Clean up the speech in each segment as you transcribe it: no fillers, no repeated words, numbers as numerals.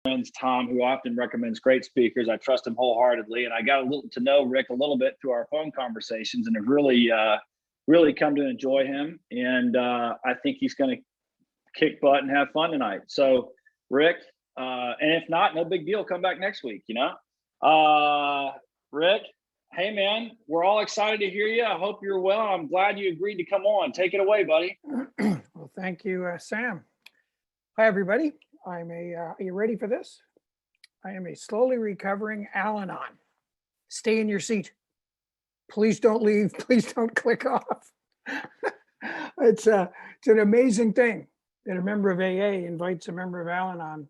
friends, Tom, who often recommends great speakers. I trust him wholeheartedly, and I got to know Rick a little bit through our phone conversations, and have really come to enjoy him. And I think he's going to kick butt and have fun tonight. So, Rick, and if not, no big deal. Come back next week. Rick, hey man, we're all excited to hear you. I hope you're well. I'm glad you agreed to come on. Take it away, buddy. Well, thank you, Sam. Hi, everybody. Are you ready for this? I am a slowly recovering Al-Anon. Stay in your seat. Please don't leave. Please don't click off. It's an amazing thing that a member of AA invites a member of Al-Anon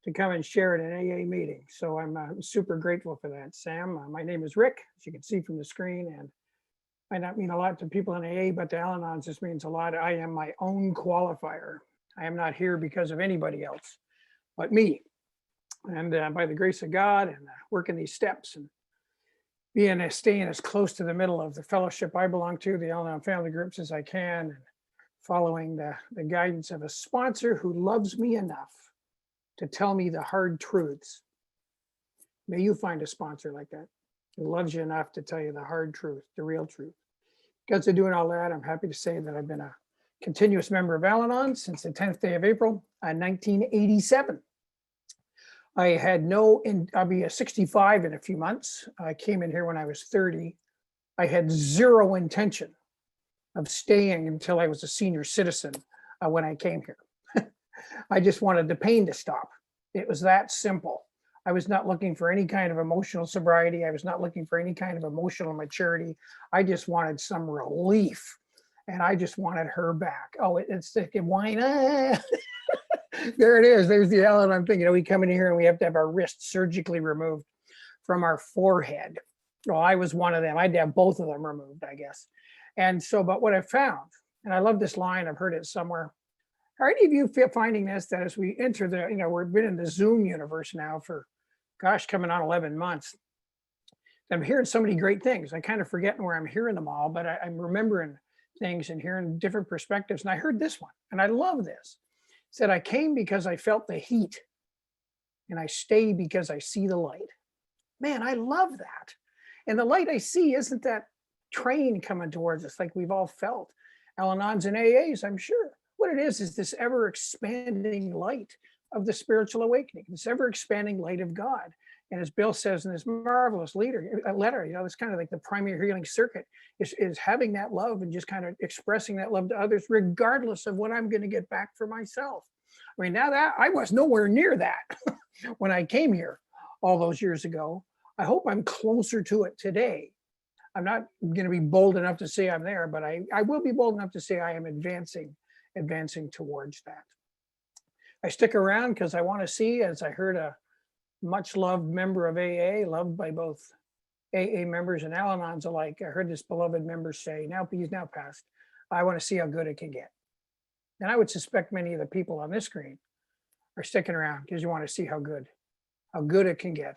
to come and share at an AA meeting. So I'm super grateful for that, Sam. My name is Rick, as you can see from the screen, and might not mean a lot to people in AA, but to Al-Anon just means a lot. I am my own qualifier. I am not here because of anybody else but me. And by the grace of God and working these steps and staying as close to the middle of the fellowship I belong to, the Al-Anon family groups, as I can, and following the guidance of a sponsor who loves me enough to tell me the hard truths. May you find a sponsor like that who loves you enough to tell you the hard truth, the real truth. Because of doing all that, I'm happy to say that I've been a continuous member of Al-Anon since the 10th day of April, 1987. I'll be 65 in a few months. I came in here when I was 30. I had zero intention of staying until I was a senior citizen when I came here. I just wanted the pain to stop. It was that simple. I was not looking for any kind of emotional sobriety. I was not looking for any kind of emotional maturity. I just wanted some relief. And I just wanted her back. Oh, it's the wine. There it is. There's the Al-Anon thing. We come in here and we have to have our wrists surgically removed from our forehead. Well, I was one of them. I'd have both of them removed, I guess. And so, but what I found, and I love this line, I've heard it somewhere. Are any of you finding this, that as we enter we've been in the Zoom universe now for, gosh, coming on 11 months. I'm hearing so many great things. I kind of forgetting where I'm hearing them all, but I'm remembering things and hearing different perspectives. And I heard this one, and I love this. It said, I came because I felt the heat, and I stay because I see the light. Man, I love that. And the light I see isn't that train coming towards us like we've all felt. Al-Anons and AAs, I'm sure. What it is this ever expanding light of the spiritual awakening, this ever expanding light of God. And as Bill says in this marvelous letter, it's kind of like the primary healing circuit is having that love and just kind of expressing that love to others, regardless of what I'm going to get back for myself. I mean, now that I was nowhere near that when I came here all those years ago. I hope I'm closer to it today. I'm not going to be bold enough to say I'm there, but I will be bold enough to say I am advancing towards that. I stick around because I want to see, as I heard a much loved member of AA, loved by both AA members and Al-Anons alike. I heard this beloved member say, he's now passed, I want to see how good it can get. And I would suspect many of the people on this screen are sticking around because you want to see how good it can get.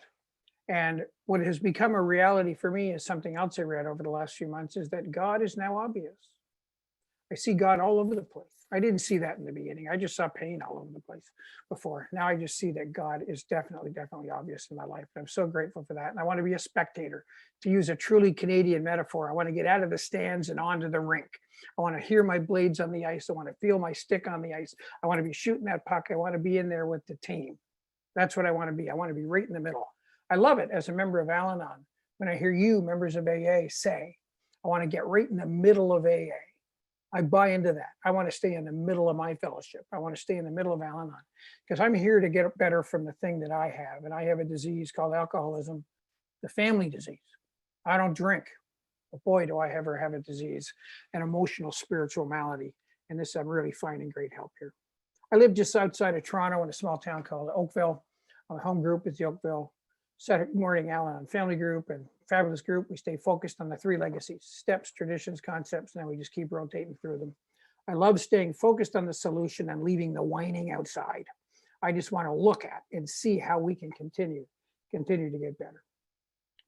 And what has become a reality for me is something else I read over the last few months, is that God is now obvious. I see God all over the place. I didn't see that in the beginning. I just saw pain all over the place before. Now I just see that God is definitely obvious in my life. And I'm so grateful for that. And I want to be a spectator. To use a truly Canadian metaphor, I want to get out of the stands and onto the rink. I want to hear my blades on the ice. I want to feel my stick on the ice. I want to be shooting that puck. I want to be in there with the team. That's what I want to be. I want to be right in the middle. I love it as a member of Al-Anon when I hear you, members of AA, say, I want to get right in the middle of AA. I buy into that. I want to stay in the middle of my fellowship. I want to stay in the middle of Al-Anon because I'm here to get better from the thing that I have. And I have a disease called alcoholism, the family disease. I don't drink, but boy, do I ever have a disease, an emotional, spiritual malady. And this, I'm really finding great help here. I live just outside of Toronto in a small town called Oakville. My home group is the Oakville Saturday Morning Al-Anon Family Group, and fabulous group. We stay focused on the three legacies: steps, traditions, concepts, and then we just keep rotating through them. I love staying focused on the solution and leaving the whining outside. I just want to look at and see how we can continue to get better.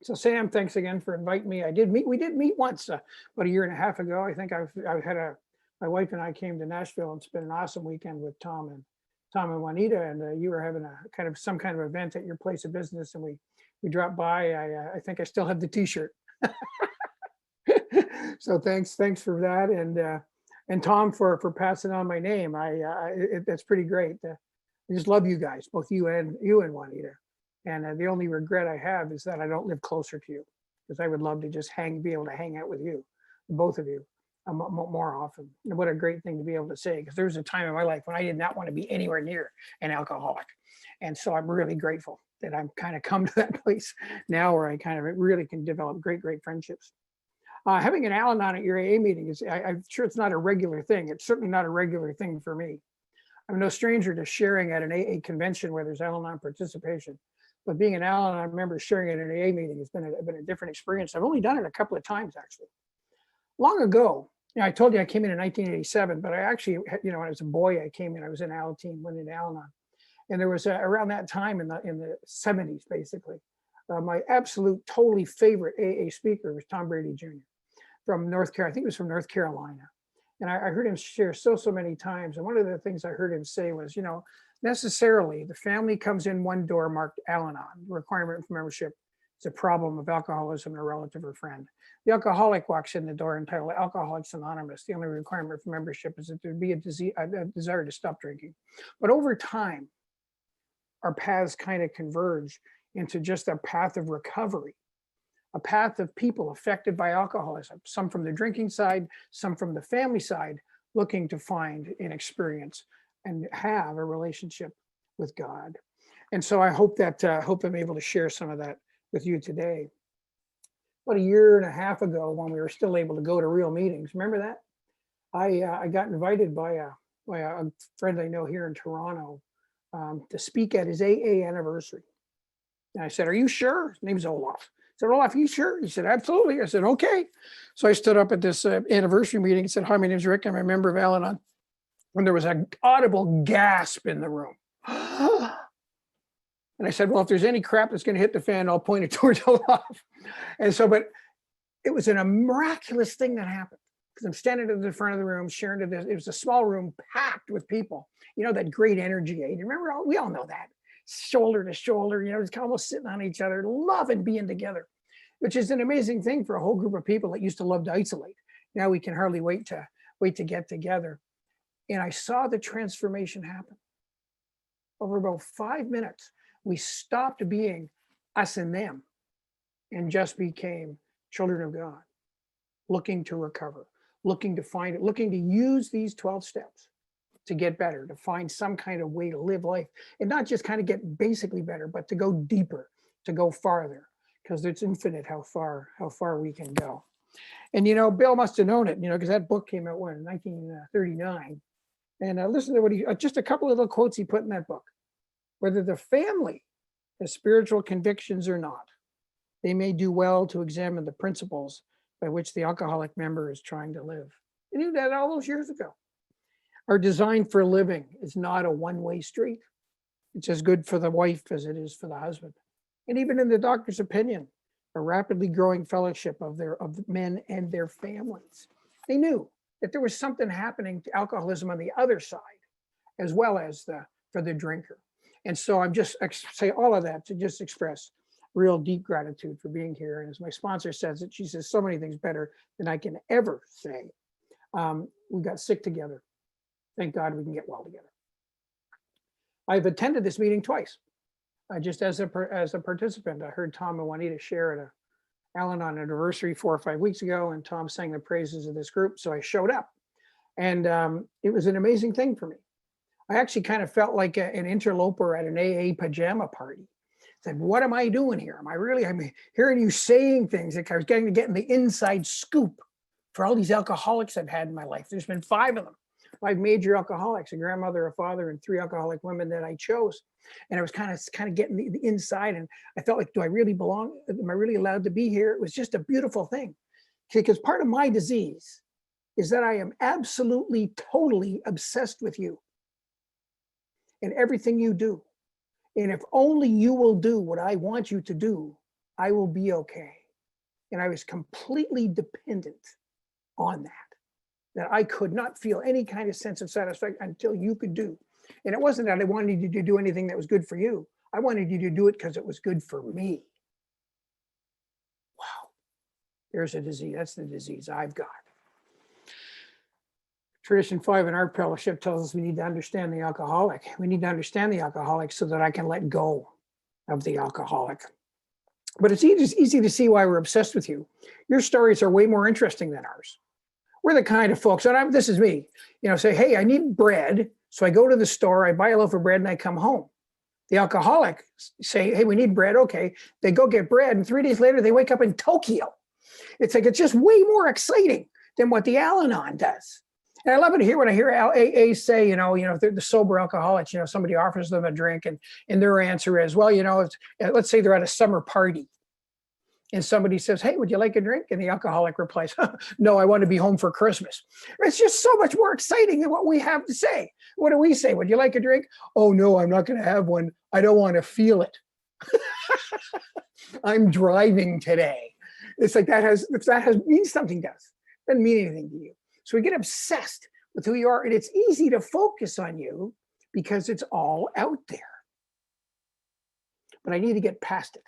So Sam, thanks again for inviting me. We did meet once about a year and a half ago. I think my wife and I came to Nashville and spent an awesome weekend with Tom Tom and Juanita, and you were having a kind of some kind of event at your place of business, and we dropped by. I think I still have the T-shirt. So thanks for that, and Tom for passing on my name. That's pretty great. I just love you guys, both you and Juanita. And the only regret I have is that I don't live closer to you, because I would love to just be able to hang out with you, both of you, more often. And what a great thing to be able to say, because there was a time in my life when I did not want to be anywhere near an alcoholic. And so I'm really grateful that I'm kind of come to that place now where I kind of really can develop great friendships. Having an Al-Anon at your AA meeting I'm sure it's not a regular thing. It's certainly not a regular thing for me. I'm no stranger to sharing at an AA convention where there's Al-Anon participation, but being an Al-Anon member sharing at an AA meeting has been a different experience. I've only done it a couple of times, actually. Long ago, I told you I came in 1987, but I actually, when I was a boy, I came in, I was in Al-Anon, went into Al-Anon. And there was around that time in the 70s, basically, my absolute totally favorite AA speaker was Tom Brady Jr. from North Carolina. I think it was from North Carolina. And I heard him share so many times. And one of the things I heard him say was, necessarily the family comes in one door marked Al-Anon, requirement for membership is a problem of alcoholism in a relative or friend. The alcoholic walks in the door entitled Alcoholics Anonymous. The only requirement for membership is that there be a desire to stop drinking. But over time, our paths kind of converge into just a path of recovery, a path of people affected by alcoholism, some from the drinking side, some from the family side, looking to find an experience and have a relationship with God. And so I hope I'm able to share some of that with you today. About a year and a half ago, when we were still able to go to real meetings, remember that? I got invited by a friend I know here in Toronto to speak at his AA anniversary. And I said, "Are you sure?" His name's Olaf. I said, "Olaf, are you sure?" He said, "Absolutely." I said, "Okay." So I stood up at this anniversary meeting and said, "Hi, my name's Rick. I'm a member of Al-Anon." When there was an audible gasp in the room. And I said, "Well, if there's any crap that's going to hit the fan, I'll point it towards Olaf." And so, but it was a miraculous thing that happened, because I'm standing at the front of the room, sharing to this. It was a small room packed with people, that great energy. You remember, we all know that. Shoulder to shoulder, just almost sitting on each other, loving being together, which is an amazing thing for a whole group of people that used to love to isolate. Now we can hardly wait to get together. And I saw the transformation happen. Over about 5 minutes, we stopped being us and them and just became children of God, looking to recover, looking to find it, looking to use these 12 steps to get better, to find some kind of way to live life, and not just kind of get basically better, but to go deeper, to go farther, because it's infinite how far we can go. And Bill must have known it, because that book came out in 1939. And listen to what just a couple of little quotes he put in that book. Whether the family has spiritual convictions or not, they may do well to examine the principles by which the alcoholic member is trying to live. He knew that all those years ago. Our design for living is not a one-way street. It's as good for the wife as it is for the husband. And even in the doctor's opinion, a rapidly growing fellowship of men and their families. They knew that there was something happening to alcoholism on the other side, as well as for the drinker. And so I'm just say all of that to just express real deep gratitude for being here. And as my sponsor says it, she says so many things better than I can ever say. We got sick together. Thank God we can get well together. I've attended this meeting twice. Just as a participant, I heard Tom and Juanita share at a Al-Anon anniversary 4 or 5 weeks ago, and Tom sang the praises of this group. So I showed up, and it was an amazing thing for me. I actually kind of felt like an interloper at an AA pajama party. Said, what am I doing here? I'm hearing you saying things. Like I was getting the inside scoop for all these alcoholics I've had in my life. There's been 5 of them. 5 major alcoholics, a grandmother, a father, and 3 alcoholic women that I chose. And I was kind of getting the inside, and I felt like, do I really belong? Am I really allowed to be here? It was just a beautiful thing. Because part of my disease is that I am absolutely, totally obsessed with you and everything you do. And if only you will do what I want you to do, I will be okay. And I was completely dependent on that I could not feel any kind of sense of satisfaction until you could do And it wasn't that I wanted you to do anything that was good for you. I wanted you to do it because it was good for me. Wow. There's a disease. That's the disease I've got. Tradition 5 in our fellowship tells us we need to understand the alcoholic. We need to understand the alcoholic so that I can let go of the alcoholic. But it's easy to see why we're obsessed with you. Your stories are way more interesting than ours. We're the kind of folks, and this is me, say, hey, I need bread. So I go to the store, I buy a loaf of bread, and I come home. The alcoholic say, hey, we need bread. Okay. They go get bread, and 3 days later, they wake up in Tokyo. It's like, it's just way more exciting than what the Al-Anon does. And I love it here when I hear AA say, if they're the sober alcoholics, somebody offers them a drink and their answer is, well, let's say they're at a summer party and somebody says, hey, would you like a drink? And the alcoholic replies, no, I want to be home for Christmas. It's just so much more exciting than what we have to say. What do we say? Would you like a drink? Oh, no, I'm not going to have one. I don't want to feel it. I'm driving today. It's like that means something to us. Doesn't mean anything to you. So we get obsessed with who you are, and it's easy to focus on you because it's all out there. But I need to get past it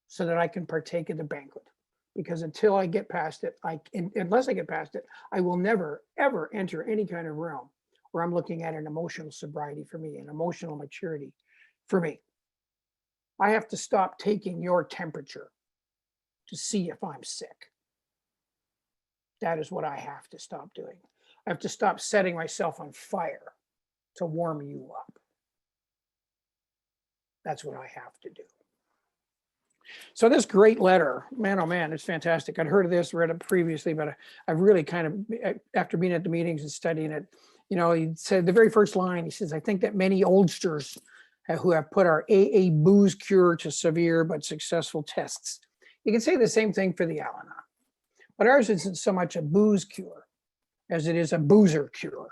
so that I can partake of the banquet. Because until I get past it, unless I get past it, I will never, ever enter any kind of realm where I'm looking at an emotional sobriety for me, an emotional maturity for me. I have to stop taking your temperature to see if I'm sick. That is what I have to stop doing. I have to stop setting myself on fire to warm you up. That's what I have to do. So this great letter, man, oh man, it's fantastic. I'd heard of this, read it previously, but I've really kind of, after being at the meetings and studying it, he said the very first line, he says, I think that many oldsters who have put our AA booze cure to severe but successful tests. You can say the same thing for the Al-Anon. But ours isn't so much a booze cure as it is a boozer cure.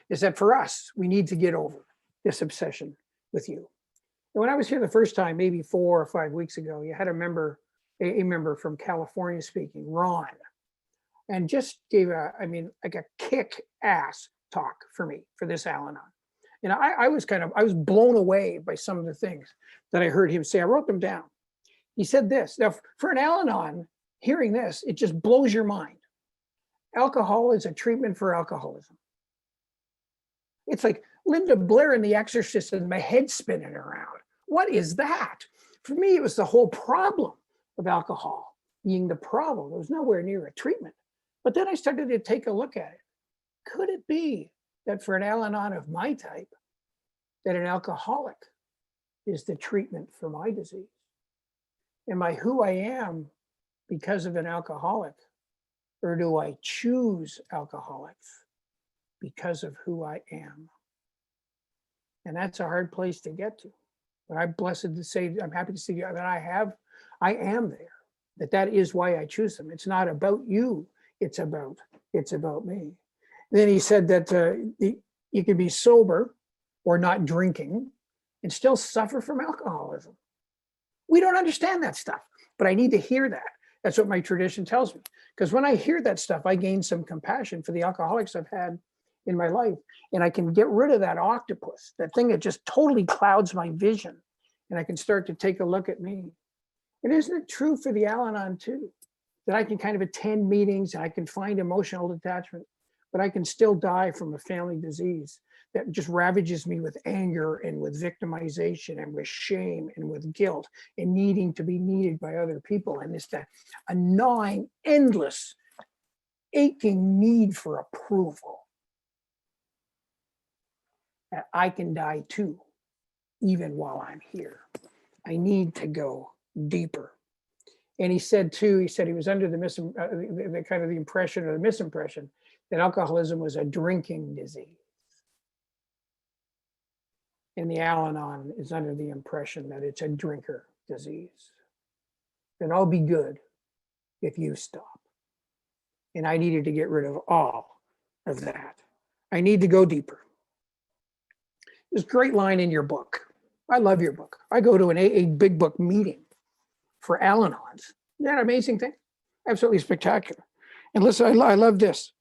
Is that for us, we need to get over this obsession with you. And when I was here the first time, maybe 4 or 5 weeks ago, you had a member from California speaking, Ron, and just gave a kick-ass talk for me for this Al-Anon. And I was blown away by some of the things that I heard him say. I wrote them down. He said this. Now, for an Al-Anon, hearing this, it just blows your mind. Alcohol is a treatment for alcoholism. It's like Linda Blair in The Exorcist and my head spinning around. What is that? For me, it was the whole problem of alcohol being the problem. It was nowhere near a treatment. But then I started to take a look at it. Could it be that for an Al-Anon of my type, that an alcoholic is the treatment for my disease? Am I who I am because of an alcoholic? Or do I choose alcoholics because of who I am? And that's a hard place to get to. But I'm blessed to say, I'm happy to see that I am there, that is why I choose them. It's not about you, it's about me. Then he said that you can be sober or not drinking and still suffer from alcoholism. We don't understand that stuff, but I need to hear that. That's what my tradition tells me. Because when I hear that stuff, I gain some compassion for the alcoholics I've had in my life. And I can get rid of that octopus, that thing that just totally clouds my vision. And I can start to take a look at me. And isn't it true for the Al-Anon too? That I can kind of attend meetings and I can find emotional detachment, but I can still die from a family disease that just ravages me with anger and with victimization and with shame and with guilt and needing to be needed by other people. And it's a gnawing, endless, aching need for approval. That I can die too, even while I'm here. I need to go deeper. And he said he was under the kind of the impression or the misimpression that alcoholism was a drinking disease. And the Al-Anon is under the impression that it's a drinker disease. Then I'll be good if you stop. And I needed to get rid of all of that. I need to go deeper. There's a great line in your book. I love your book. I go to an AA Big Book meeting for Al-Anons. Isn't that an amazing thing? Absolutely spectacular. And listen, I love this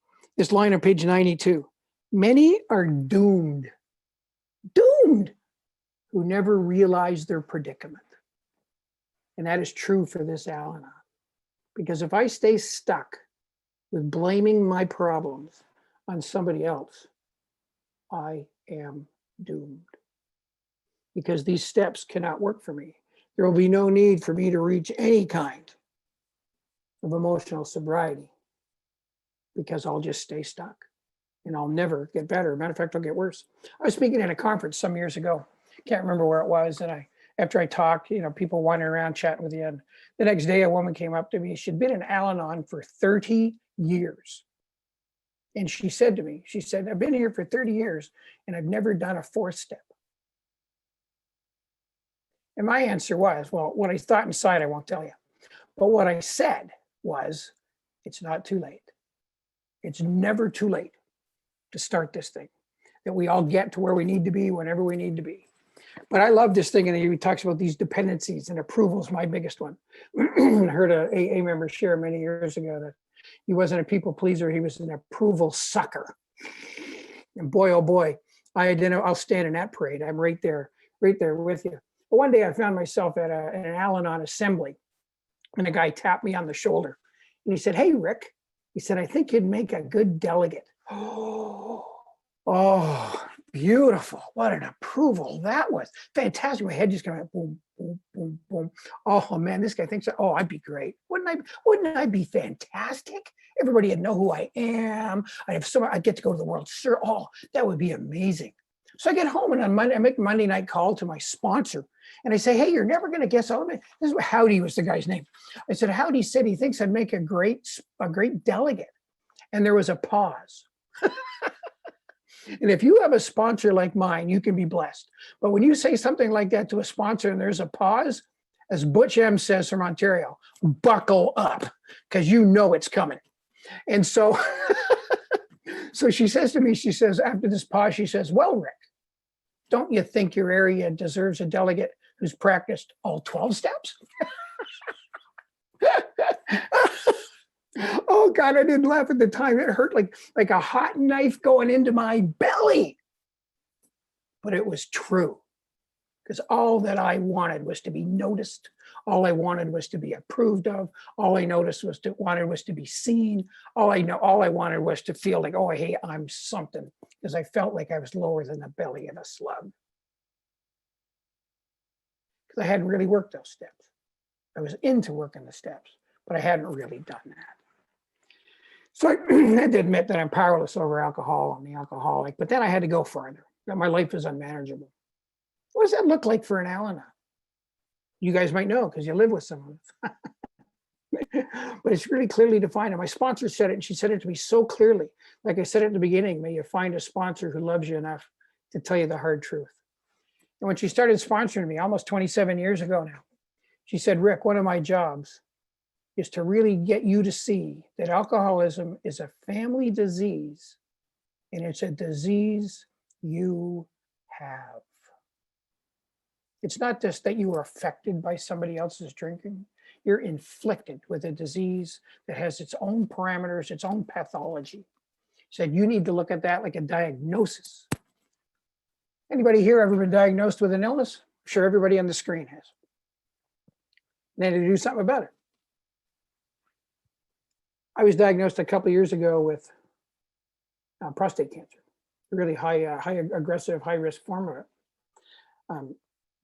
line on page 92. Many are doomed, doomed, who never realize their predicament. And that is true for this Al-Anon. Because if I stay stuck with blaming my problems on somebody else, I am doomed. Because these steps cannot work for me. There will be no need for me to reach any kind of emotional sobriety because I'll just stay stuck and I'll never get better. Matter of fact, I'll get worse. I was speaking at a conference some years ago. Can't remember where it was. And after I talked, people wandering around chatting with you. And the next day, a woman came up to me. She'd been in Al-Anon for 30 years. And she said to me, she said, I've been here for 30 years and I've never done a fourth step. And my answer was, well, what I thought inside, I won't tell you. But what I said was, it's not too late. It's never too late to start this thing, that we all get to where we need to be whenever we need to be. But I love this thing, and he talks about these dependencies, and approval is my biggest one. I heard a AA member share many years ago that he wasn't a people pleaser, he was an approval sucker. And boy, oh boy, I'll stand in that parade. I'm right there with you. But one day I found myself at an Al-Anon assembly, and a guy tapped me on the shoulder, and he said, "Hey, Rick," he said, "I think you'd make a good delegate." Oh, beautiful. What an approval that was. Fantastic. My head just kind of boom, boom, boom, boom. Oh man, this guy thinks, oh, I'd be great. Wouldn't I be fantastic? Everybody would know who I am. I'd get to go to the World Series. Oh, that would be amazing. So I get home, and on Monday, I make a Monday night call to my sponsor. And I say, hey, you're never going to guess all of it. This is what Howdy was the guy's name. I said, Howdy said he thinks I'd make a great delegate. And there was a pause. And if you have a sponsor like mine, you can be blessed. But when you say something like that to a sponsor and there's a pause, as Butch M says from Ontario, buckle up, because you know it's coming. And so, so she says to me, she says, after this pause, she says, well, Rick, don't you think your area deserves a delegate who's practiced all 12 steps? Oh God, I didn't laugh at the time. It hurt like a hot knife going into my belly. But it was true, because all that I wanted was to be noticed. All I wanted was to be approved of. All I wanted was to be seen. All I wanted was to feel like, oh, hey, I'm something, because I felt like I was lower than the belly of a slug. Because I hadn't really worked those steps. I was into working the steps, but I hadn't really done that. So I had to admit that I'm powerless over alcohol. I'm the alcoholic, but then I had to go further, that my life is unmanageable. What does that look like for an Al-Anon? You guys might know because you live with someone. But it's really clearly defined. And my sponsor said it, and she said it to me so clearly. Like I said at the beginning, may you find a sponsor who loves you enough to tell you the hard truth. And when she started sponsoring me almost 27 years ago now, she said, Rick, one of my jobs is to really get you to see that alcoholism is a family disease, and it's a disease you have. It's not just that you are affected by somebody else's drinking. You're inflicted with a disease that has its own parameters, its own pathology. She said, you need to look at that like a diagnosis. Anybody here ever been diagnosed with an illness? I'm sure everybody on the screen has. And they had to do something about it. I was diagnosed a couple of years ago with prostate cancer, a really high aggressive, high risk form of it.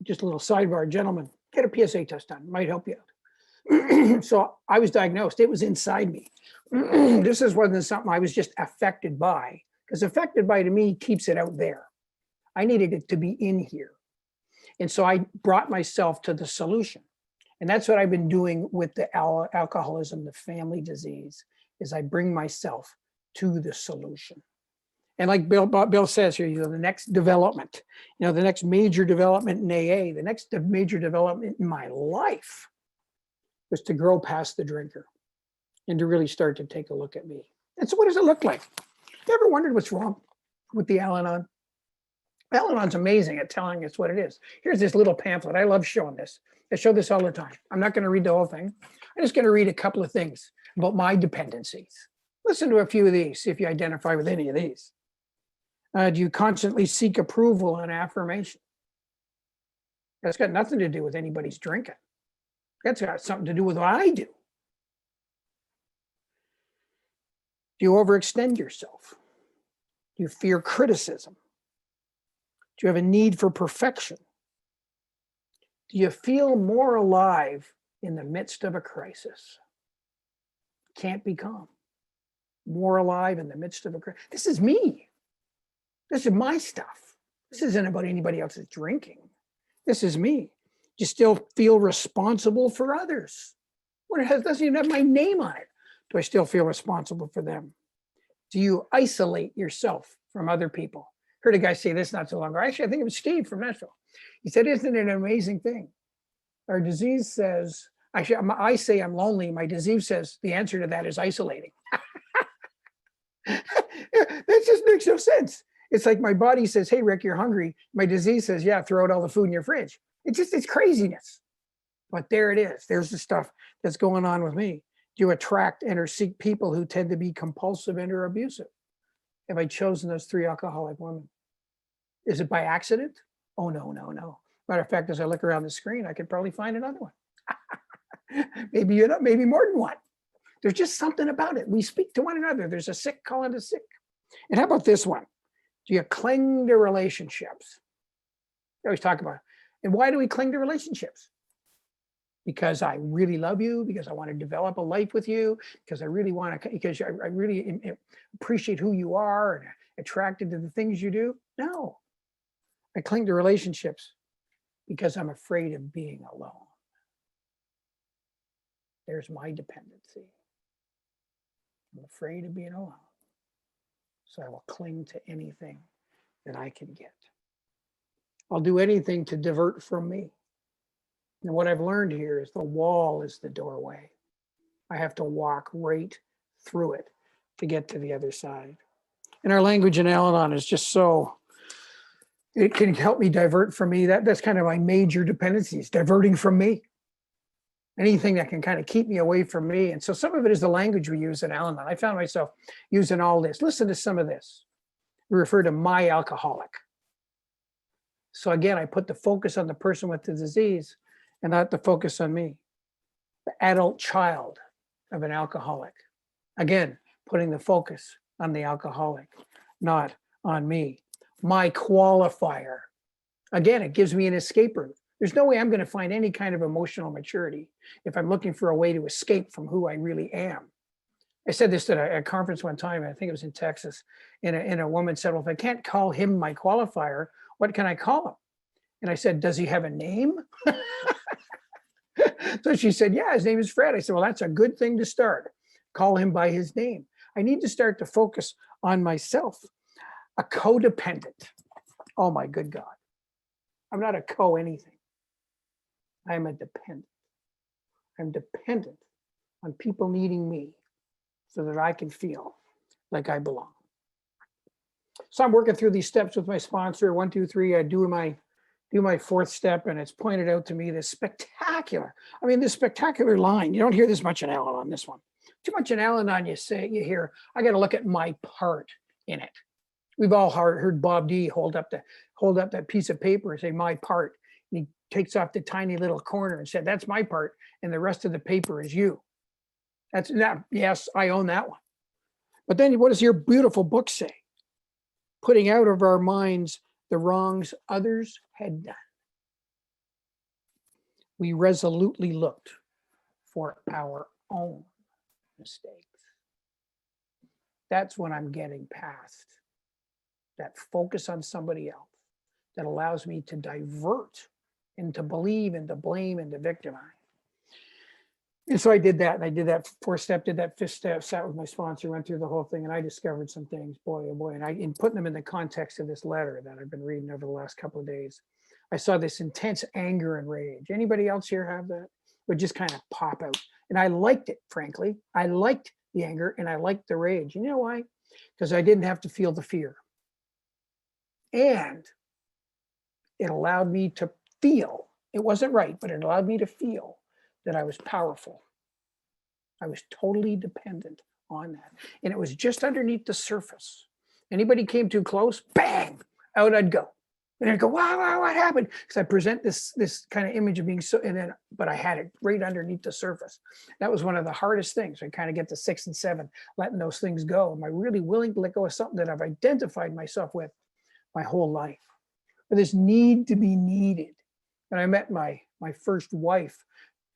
Just a little sidebar, gentlemen, get a PSA test done, might help you out. So I was diagnosed, it was inside me. This wasn't something I was just affected by, because affected by to me keeps it out there. I needed it to be in here. And so I brought myself to the solution. And that's what I've been doing with the alcoholism, the family disease, is I bring myself to the solution. And like Bill says here, the next development, the next major development in AA, the next major development in my life was to grow past the drinker and to really start to take a look at me. And so what does it look like? You ever wondered what's wrong with the Al-Anon? Al-Anon's amazing at telling us what it is. Here's this little pamphlet. I love showing this. I show this all the time. I'm not going to read the whole thing. I'm just going to read a couple of things about my dependencies. Listen to a few of these, see if you identify with any of these. Do you constantly seek approval and affirmation? That's got nothing to do with anybody's drinking. That's got something to do with what I do. Do you overextend yourself? Do you fear criticism? Do you have a need for perfection? Do you feel more alive in the midst of a crisis? Can't be calm. More alive in the midst of a crisis. This is me. This is my stuff. This isn't about anybody else's drinking. This is me. Do you still feel responsible for others? What it doesn't even have my name on it. Do I still feel responsible for them? Do you isolate yourself from other people? Heard a guy say this not so long ago. Actually, I think it was Steve from Nashville. He said, isn't it an amazing thing? Our disease says, actually, I say I'm lonely. My disease says the answer to that is isolating. That just makes no sense. It's like my body says, hey, Rick, you're hungry. My disease says, yeah, throw out all the food in your fridge. It's craziness. But there it is. There's the stuff that's going on with me. Do you attract and or seek people who tend to be compulsive and or abusive? Have I chosen those 3 alcoholic women? Is it by accident? Oh, no, no, no. Matter of fact, as I look around the screen, I could probably find another one. Maybe more than one. There's just something about it. We speak to one another. There's a sick calling to sick. And how about this one? Do you cling to relationships? I always talk about it. And why do we cling to relationships? Because I really love you, because I want to develop a life with you, because I really want to, because I really appreciate who you are and attracted to the things you do. No, I cling to relationships because I'm afraid of being alone. There's my dependency. I'm afraid of being alone. So I will cling to anything that I can get. I'll do anything to divert from me. And what I've learned here is the wall is the doorway. I have to walk right through it to get to the other side. And our language in Al-Anon is just so, it can help me divert from me. That's kind of my major dependencies, diverting from me. Anything that can kind of keep me away from me. And so some of it is the language we use in Al-Anon. I found myself using all this. Listen to some of this. We refer to my alcoholic. So again, I put the focus on the person with the disease and not the focus on me. The adult child of an alcoholic. Again, putting the focus on the alcoholic, not on me. My qualifier. Again, it gives me an escape route. There's no way I'm going to find any kind of emotional maturity if I'm looking for a way to escape from who I really am. I said this at a conference one time, I think it was in Texas, and a woman said, well, if I can't call him my qualifier, what can I call him? And I said, does he have a name? So she said, yeah, his name is Fred. I said, well, that's a good thing to start. Call him by his name. I need to start to focus on myself. A codependent. Oh my good God. I'm not a co-anything. I am a dependent. I'm dependent on people needing me so that I can feel like I belong. So I'm working through these steps with my sponsor. 1, 2, 3. I do my 4th step, and it's pointed out to me this spectacular line. You don't hear this much in Al-Anon, this one. Too much in Al-Anon, you hear, I got to look at my part in it. We've all heard Bob D hold up that piece of paper and say, my part. And he takes off the tiny little corner and said, that's my part. And the rest of the paper is you. That's not, yes, I own that one. But then what does your beautiful book say? Putting out of our minds the wrongs others had done. We resolutely looked for our own mistakes. That's when I'm getting past that focus on somebody else that allows me to divert and to believe and to blame and to victimize. And so I did that, and I did that 4th step, did that 5th step, sat with my sponsor, went through the whole thing, and I discovered some things, boy, oh boy, and in putting them in the context of this letter that I've been reading over the last couple of days, I saw this intense anger and rage. Anybody else here have that? Would just kind of pop out. And I liked it, frankly. I liked the anger and I liked the rage. You know why? Because I didn't have to feel the fear. And it allowed me to feel, it wasn't right, but it allowed me to feel that I was powerful. I was totally dependent on that. And it was just underneath the surface. Anybody came too close, bang, out I'd go. And I'd go, wow, wow, what happened? Because I present this kind of image of being so, and then, but I had it right underneath the surface. That was one of the hardest things. I kind of get to 6 and 7, letting those things go. Am I really willing to let go of something that I've identified myself with my whole life? But this need to be needed. And I met my first wife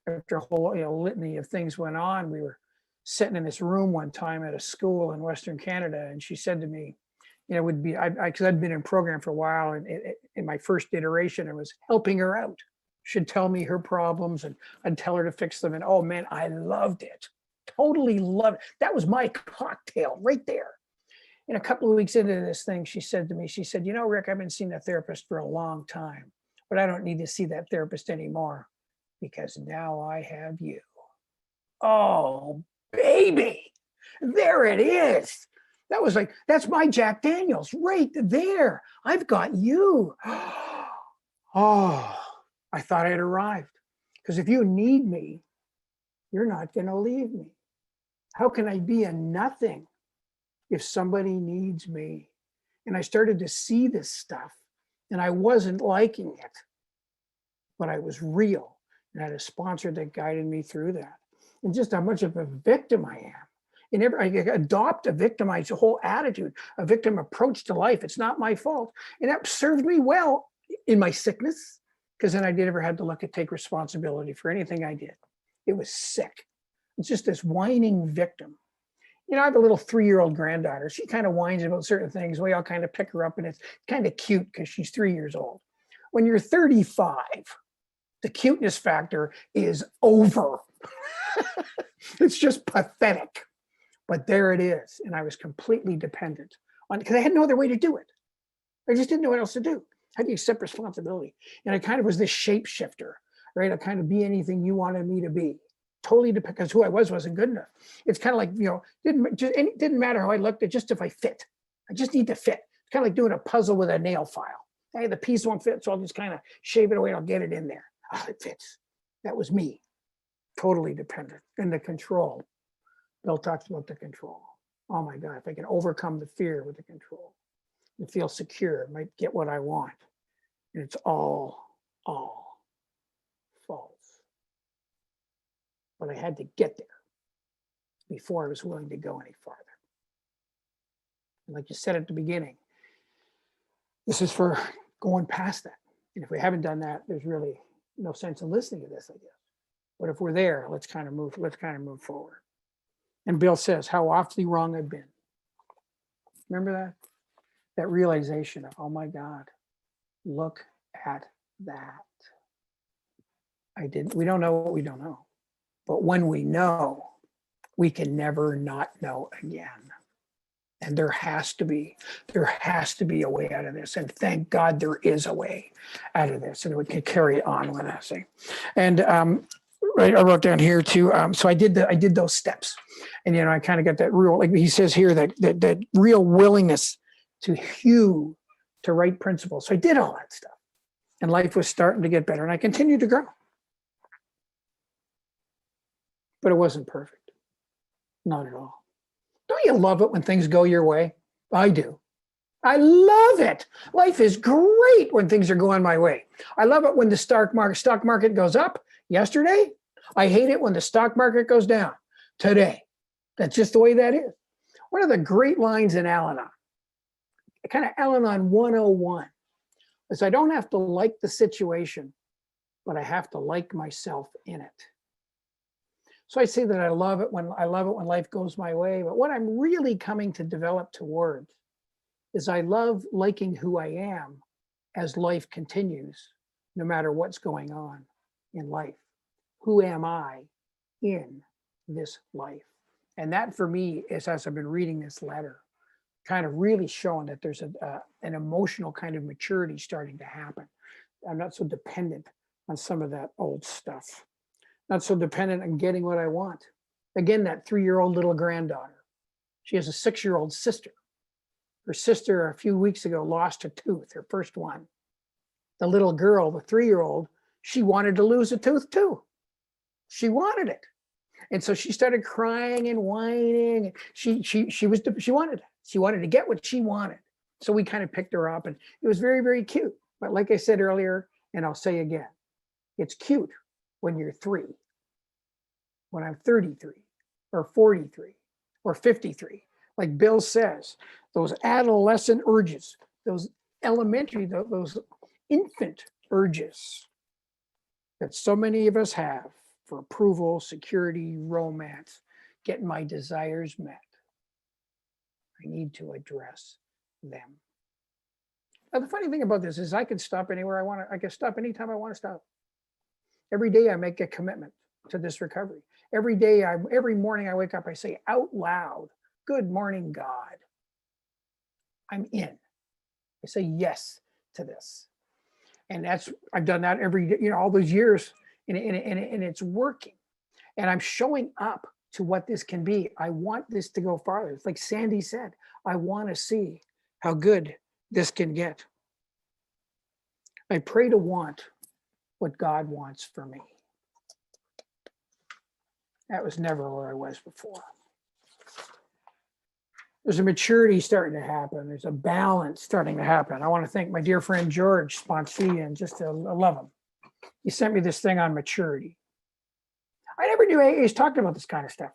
after a whole litany of things went on. We were sitting in this room one time at a school in Western Canada, and she said to me, it would be, because I'd been in program for a while, and in my first iteration, I was helping her out. She'd tell me her problems, and I'd tell her to fix them. And oh man, I loved it. Totally loved it. That was my cocktail right there. And a couple of weeks into this thing, she said to me, she said, Rick, I've been seeing a therapist for a long time, but I don't need to see that therapist anymore because now I have you. Oh, baby, there it is. That was like, that's my Jack Daniels right there. I've got you. Oh, I thought I'd arrived. Because if you need me, you're not going to leave me. How can I be a nothing if somebody needs me? And I started to see this stuff, and I wasn't liking it, but I was real. And I had a sponsor that guided me through that. And just how much of a victim I am. And I adopt a victimized whole attitude, a victim approach to life. It's not my fault. And that served me well in my sickness, because then I never had to take responsibility for anything I did. It was sick. It's just this whining victim. I have a little 3-year-old granddaughter. She kind of whines about certain things. We all kind of pick her up, and it's kind of cute because she's 3 years old. When you're 35, the cuteness factor is over. It's just pathetic. But there it is. And I was completely dependent on, because I had no other way to do it. I just didn't know what else to do. How do you accept responsibility? And I kind of was this shapeshifter, right? I kind of be anything you wanted me to be. Totally dependent, because who I was wasn't good enough. It's kind of like, it didn't matter how I looked, it just if I fit. I just need to fit. It's kind of like doing a puzzle with a nail file. Hey, the piece won't fit, so I'll just kind of shave it away and I'll get it in there. Oh, it fits. That was me. Totally dependent. And the control. Bill talks about the control. Oh my God, if I can overcome the fear with the control and feel secure, I might get what I want. And it's all false. But I had to get there before I was willing to go any farther. And like you said at the beginning, this is for going past that. And if we haven't done that, there's really no sense in listening to this, I guess. But if we're there, let's kind of move forward. And Bill says, how awfully wrong I've been. Remember that? That realization of, oh my God, look at that. We don't know what we don't know. But when we know, we can never not know again. And there has to be a way out of this. And thank God there is a way out of this. And we can carry on with that thing. And right, I wrote down here too. So I did those steps, and I kind of got that real, like he says here, that real willingness to hew to right principles. So I did all that stuff, and life was starting to get better, and I continued to grow. But it wasn't perfect, not at all. Don't you love it when things go your way? I do. I love it. Life is great when things are going my way. I love it when the stock market goes up. Yesterday, I hate it when the stock market goes down. Today, that's just the way that is. One of the great lines in Al-Anon, kind of Al-Anon 101, is I don't have to like the situation, but I have to like myself in it. So I say that I love it when life goes my way, but what I'm really coming to develop towards is I love liking who I am as life continues, no matter what's going on in life. Who am I in this life? And that for me is, as I've been reading this letter, kind of really showing that there's an emotional kind of maturity starting to happen. I'm not so dependent on some of that old stuff. Not so dependent on getting what I want. Again, that 3-year-old little granddaughter. She has a 6-year-old sister. Her sister a few weeks ago lost a tooth, her first one. The little girl, the 3-year-old, she wanted to lose a tooth too. She wanted it. And so she started crying and whining. She wanted it. She wanted to get what she wanted. So we kind of picked her up, and it was very, very cute. But like I said earlier, and I'll say again, it's cute when you're 3, when I'm 33 or 43 or 53. Like Bill says, those adolescent urges, those elementary, those infant urges that so many of us have for approval, security, romance, getting my desires met. I need to address them. Now, the funny thing about this is I can stop anywhere I want to. I can stop anytime I want to stop. Every day I make a commitment to this recovery. Every morning I wake up, I say out loud, "Good morning, God. I'm in." I say yes to this. And I've done that every day, all those years, and it's working. And I'm showing up to what this can be. I want this to go farther. It's like Sandy said, I want to see how good this can get. I pray to want what God wants for me. That was never where I was before. There's a maturity starting to happen. There's a balance starting to happen. I want to thank my dear friend George Sponcia, and just to love him. He sent me this thing on maturity. I never knew AAs talked about this kind of stuff.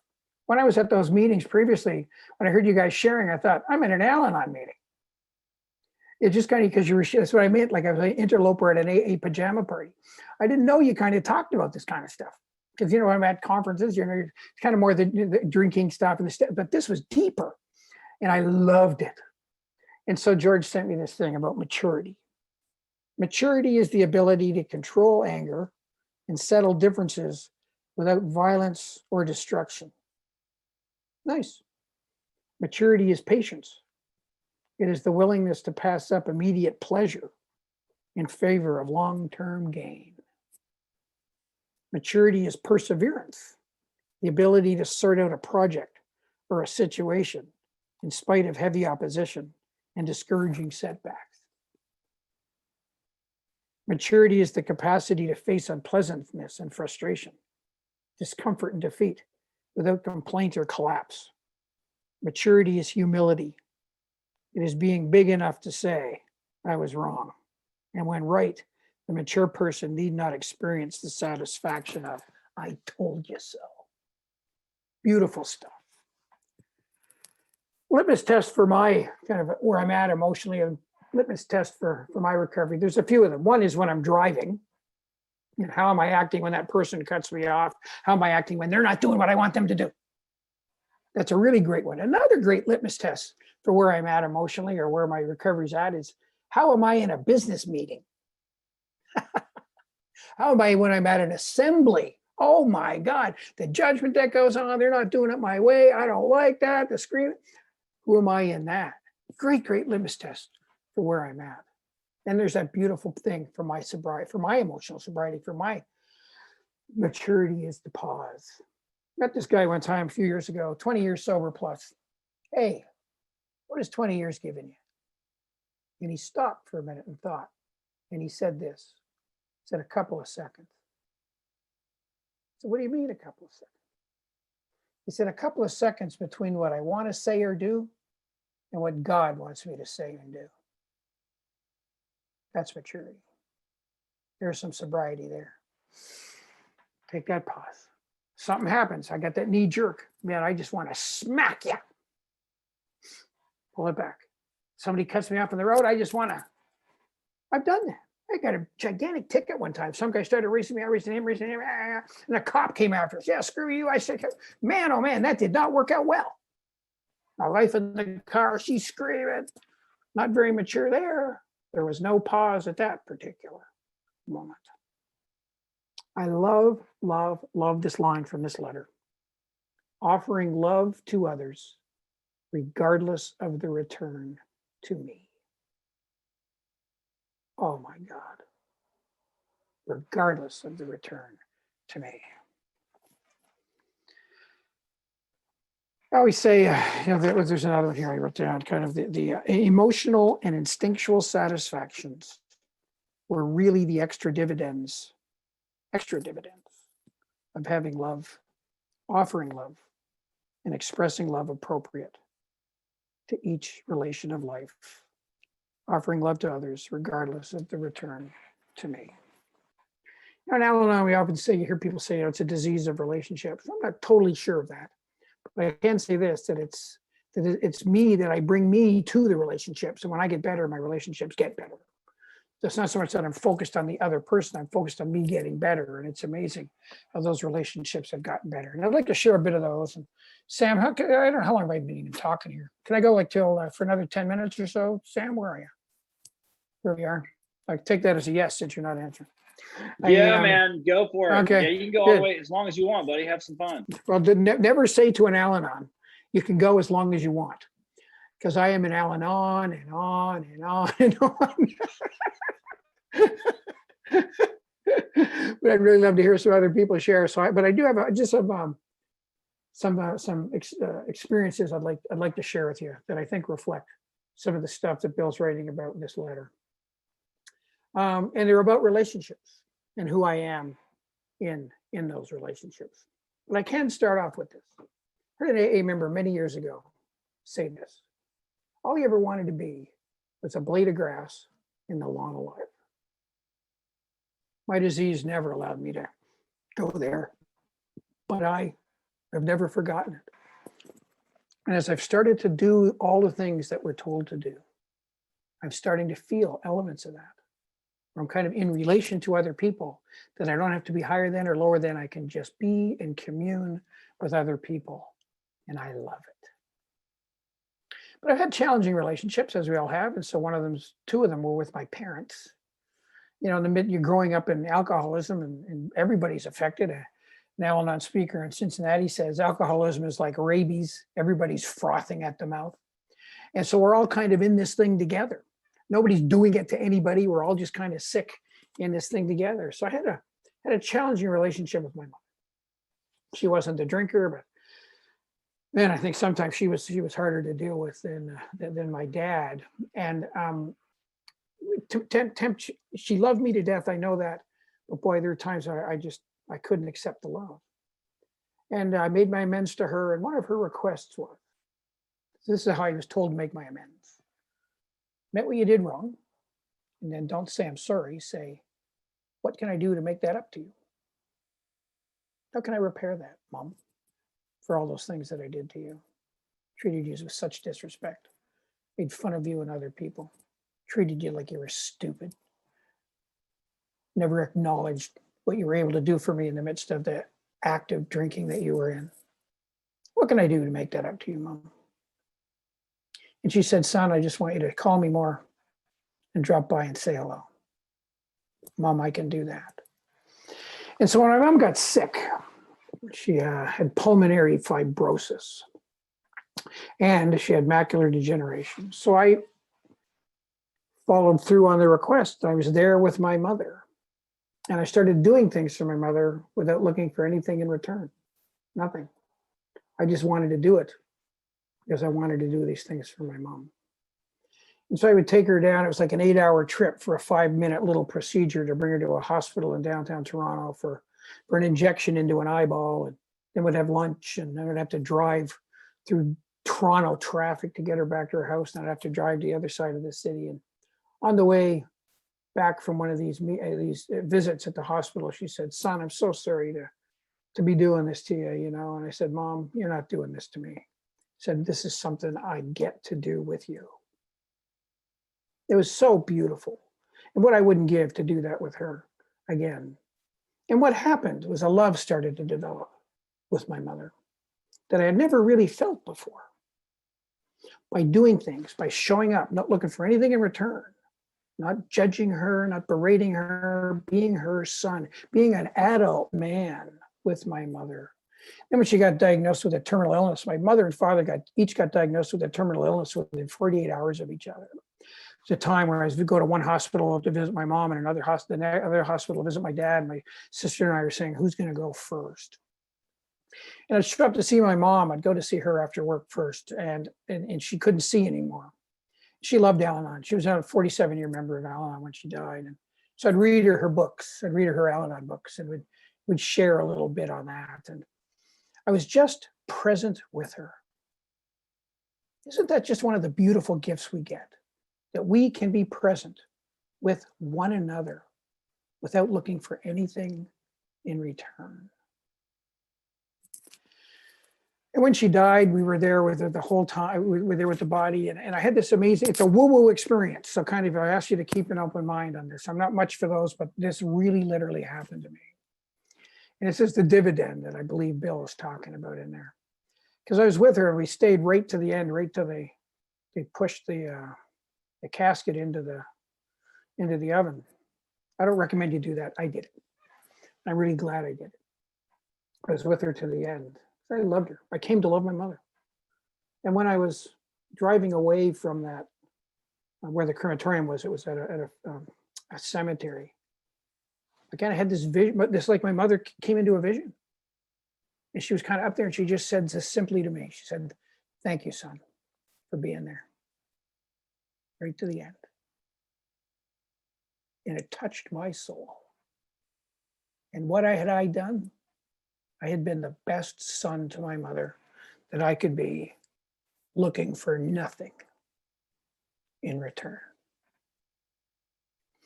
When I was at those meetings previously, when I heard you guys sharing, I thought, I'm in an Al-Anon meeting. It's just kind of because that's what I meant. Like I was an interloper at an AA pajama party. I didn't know you kind of talked about this kind of stuff. Because, when I'm at conferences, it's kind of more the drinking stuff and the stuff, but this was deeper. And I loved it. And so George sent me this thing about maturity. Maturity is the ability to control anger and settle differences without violence or destruction. Nice. Maturity is patience. It is the willingness to pass up immediate pleasure in favor of long-term gain. Maturity is perseverance, the ability to sort out a project or a situation in spite of heavy opposition and discouraging setbacks. Maturity is the capacity to face unpleasantness and frustration, discomfort and defeat without complaint or collapse. Maturity is humility. It is being big enough to say, I was wrong. And when right, the mature person need not experience the satisfaction of, I told you so. Beautiful stuff. Litmus test for my kind of where I'm at emotionally, a litmus test for my recovery. There's a few of them. One is when I'm driving. And how am I acting when that person cuts me off? How am I acting when they're not doing what I want them to do? That's a really great one. Another great litmus test for where I'm at emotionally or where my recovery's at is how am I in a business meeting? How am I when I'm at an assembly? Oh my God, the judgment that goes on, they're not doing it my way. I don't like that, the screaming. Who am I in that? Great litmus test for where I'm at. And there's that beautiful thing for my sobriety, for my emotional sobriety, for my maturity is to pause. Met this guy one time a few years ago, 20 years sober plus. Hey, what has 20 years given you? And he stopped for a minute and thought. And he said this, said a couple of seconds. So what do you mean a couple of seconds? He said a couple of seconds between what I want to say or do and what God wants me to say and do. That's maturity. There's some sobriety there. Take that pause. Something happens. I got that knee jerk. Man, I just want to smack you. Pull it back. Somebody cuts me off on the road. I just want to. I've done that. I got a gigantic ticket one time. Some guy started racing me. I racing him. And a cop came after us. Yeah, screw you. I said, man, oh man, that did not work out well. My wife in the car, she's screaming. Not very mature there. There was no pause at that particular moment. I love this line from this letter. Offering love to others, regardless of the return to me. Oh my God. Regardless of the return to me. I always say, there's another one here I wrote down, kind of the emotional and instinctual satisfactions were really the extra dividends of having love, offering love, and expressing love appropriate. to each relation of life, offering love to others regardless of the return to me. Now, in Al-Anon, we often say, you hear people say, it's a disease of relationships. I'm not totally sure of that, but I can say this, that it's me, that I bring me to the relationships. And when I get better, my relationships get better. So it's not so much that I'm focused on the other person, I'm focused on me getting better. And it's amazing how those relationships have gotten better. And I'd like to share a bit of those. And Sam, I don't know how long have I been even talking here? Can I go like till for another 10 minutes or so? Sam, where are you? Here we are. I take that as a yes, since you're not answering. Yeah, man, go for it. Okay, Yeah, you can go all the way as long as you want, buddy. Have some fun. Well, never say to an Al-Anon, you can go as long as you want, because I am an Al-Anon and on and on and on. But I'd really love to hear some other people share. But I do have some experiences I'd like to share with you that I think reflect some of the stuff that Bill's writing about in this letter. And they're about relationships and who I am in those relationships. But I can start off with this. I heard an AA member many years ago say this: all he ever wanted to be was a blade of grass in the lawn of life. My disease never allowed me to go there, but I have never forgotten it. And as I've started to do all the things that we're told to do, I'm starting to feel elements of that. I'm kind of in relation to other people, that I don't have to be higher than or lower than. I can just be and commune with other people. And I love it. But I've had challenging relationships, as we all have. And so two of them were with my parents. You know, you're growing up in alcoholism, and everybody's affected. An Al-Anon speaker in Cincinnati says alcoholism is like rabies. Everybody's frothing at the mouth. And so we're all kind of in this thing together. Nobody's doing it to anybody. We're all just kind of sick in this thing together. So I had a challenging relationship with my mom. She wasn't a drinker, but man, I think sometimes she was harder to deal with than my dad. And she loved me to death. I know that, but boy, there are times I couldn't accept the love. And I made my amends to her. And one of her requests was, this is how I was told to make my amends. Admit what you did wrong, and then don't say I'm sorry. Say, what can I do to make that up to you? How can I repair that, Mom, for all those things that I did to you? Treated you with such disrespect, made fun of you and other people, treated you like you were stupid, never acknowledged what you were able to do for me in the midst of the act of drinking that you were in. What can I do to make that up to you, Mom? And she said, son, I just want you to call me more and drop by and say hello. Mom, I can do that. And so when my mom got sick, she had pulmonary fibrosis and she had macular degeneration. So I followed through on the request. I was there with my mother, and I started doing things for my mother without looking for anything in return. Nothing. I just wanted to do it because I wanted to do these things for my mom. And so I would take her down. It was like an 8-hour trip for a 5-minute little procedure to bring her to a hospital in downtown Toronto for an injection into an eyeball. And then we'd have lunch, and then I'd have to drive through Toronto traffic to get her back to her house. And I'd have to drive to the other side of the city. And on the way back from one of these visits at the hospital, she said, son, I'm so sorry to be doing this to you, you know. And I said, Mom, you're not doing this to me. Said, this is something I get to do with you. It was so beautiful. And what I wouldn't give to do that with her again. And what happened was a love started to develop with my mother that I had never really felt before. By doing things, by showing up, not looking for anything in return, not judging her, not berating her, being her son, being an adult man with my mother. Then when she got diagnosed with a terminal illness, my mother and father each got diagnosed with a terminal illness within 48 hours of each other. It's a time where I would go to one hospital to visit my mom and another hospital to visit my dad. My sister and I were saying, who's going to go first? And I'd show up to see my mom. I'd go to see her after work first, and she couldn't see anymore. She loved Al-Anon. She was a 47-year member of Al-Anon when she died. And so I'd read her books. I'd read her Al-Anon books, and we'd share a little bit on that. And I was just present with her. Isn't that just one of the beautiful gifts we get? That we can be present with one another without looking for anything in return. And when she died, we were there with her the whole time. We were there with the body. And I had this amazing, it's a woo-woo experience. So kind of, I ask you to keep an open mind on this. I'm not much for those, but this really literally happened to me. And it says the dividend that I believe Bill was talking about in there. Because I was with her and we stayed right to the end, right till they pushed the casket into the oven. I don't recommend you do that. I did it. I'm really glad I did it. I was with her to the end. I loved her. I came to love my mother. And when I was driving away from that, where the crematorium was, it was at a cemetery. I kind of had this vision, but this, like, my mother came into a vision. And she was kind of up there and she just said this simply to me. She said, "Thank you, son, for being there." Right to the end. And it touched my soul. And what had I done? I had been the best son to my mother that I could be, looking for nothing in return.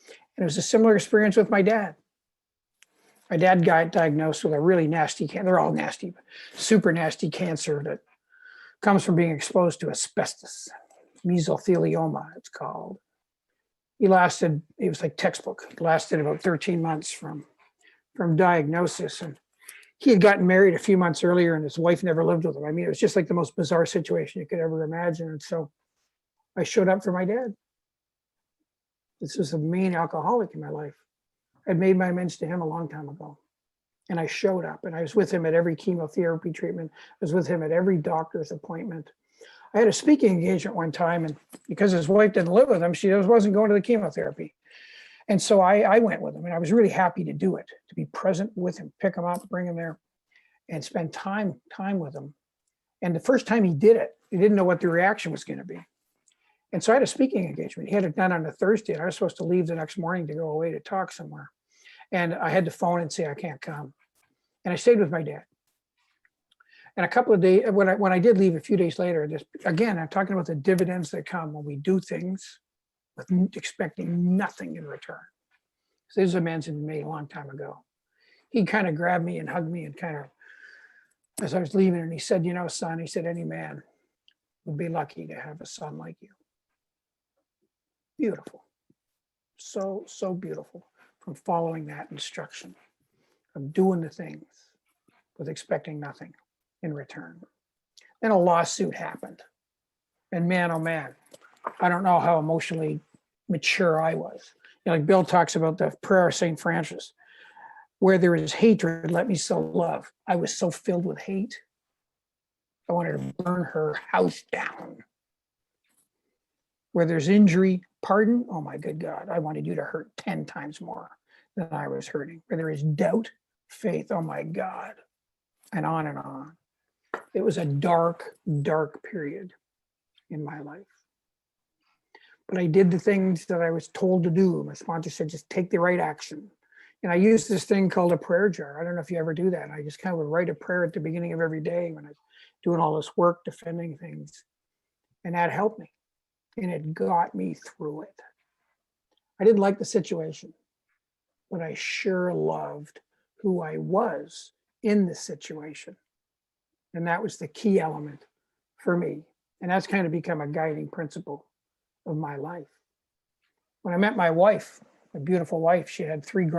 And it was a similar experience with my dad. My dad got diagnosed with a really nasty cancer. They're all nasty, but super nasty cancer that comes from being exposed to asbestos. Mesothelioma, it's called. It was like textbook. It lasted about 13 months from diagnosis. And he had gotten married a few months earlier and his wife never lived with him. I mean, it was just like the most bizarre situation you could ever imagine. And so I showed up for my dad. This was the main alcoholic in my life. I'd made my amends to him a long time ago. And I showed up and I was with him at every chemotherapy treatment. I was with him at every doctor's appointment. I had a speaking engagement one time, and because his wife didn't live with him, she wasn't going to the chemotherapy. And so I went with him, and I was really happy to do it, to be present with him, pick him up, bring him there, and spend time with him. And the first time he did it, he didn't know what the reaction was going to be. And so I had a speaking engagement. He had it done on a Thursday, and I was supposed to leave the next morning to go away to talk somewhere. And I had to phone and say, "I can't come." And I stayed with my dad. And a couple of days, when I did leave a few days later, again, I'm talking about the dividends that come when we do things with expecting nothing in return. So this is amends had been made a long time ago. He kind of grabbed me and hugged me and kind of, as I was leaving, and he said, "You know, son," he said, "any man would be lucky to have a son like you." Beautiful. So, so beautiful, from following that instruction, of doing the things with expecting nothing in return. Then a lawsuit happened. And man, oh man, I don't know how emotionally mature I was. You know, like Bill talks about the prayer of St. Francis, where there is hatred, let me sow love. I was so filled with hate. I wanted to burn her house down. Where there's injury, pardon, oh my good God, I wanted you to hurt 10 times more than I was hurting. Where there is doubt, faith, oh my God, and on and on. It was a dark, dark period in my life. But I did the things that I was told to do. My sponsor said, just take the right action. And I used this thing called a prayer jar. I don't know if you ever do that. I just kind of would write a prayer at the beginning of every day when I was doing all this work, defending things. And that helped me. And it got me through it. I didn't like the situation, but I sure loved who I was in the situation. And that was the key element for me. And that's kind of become a guiding principle of my life. When I met my wife, my beautiful wife, she had three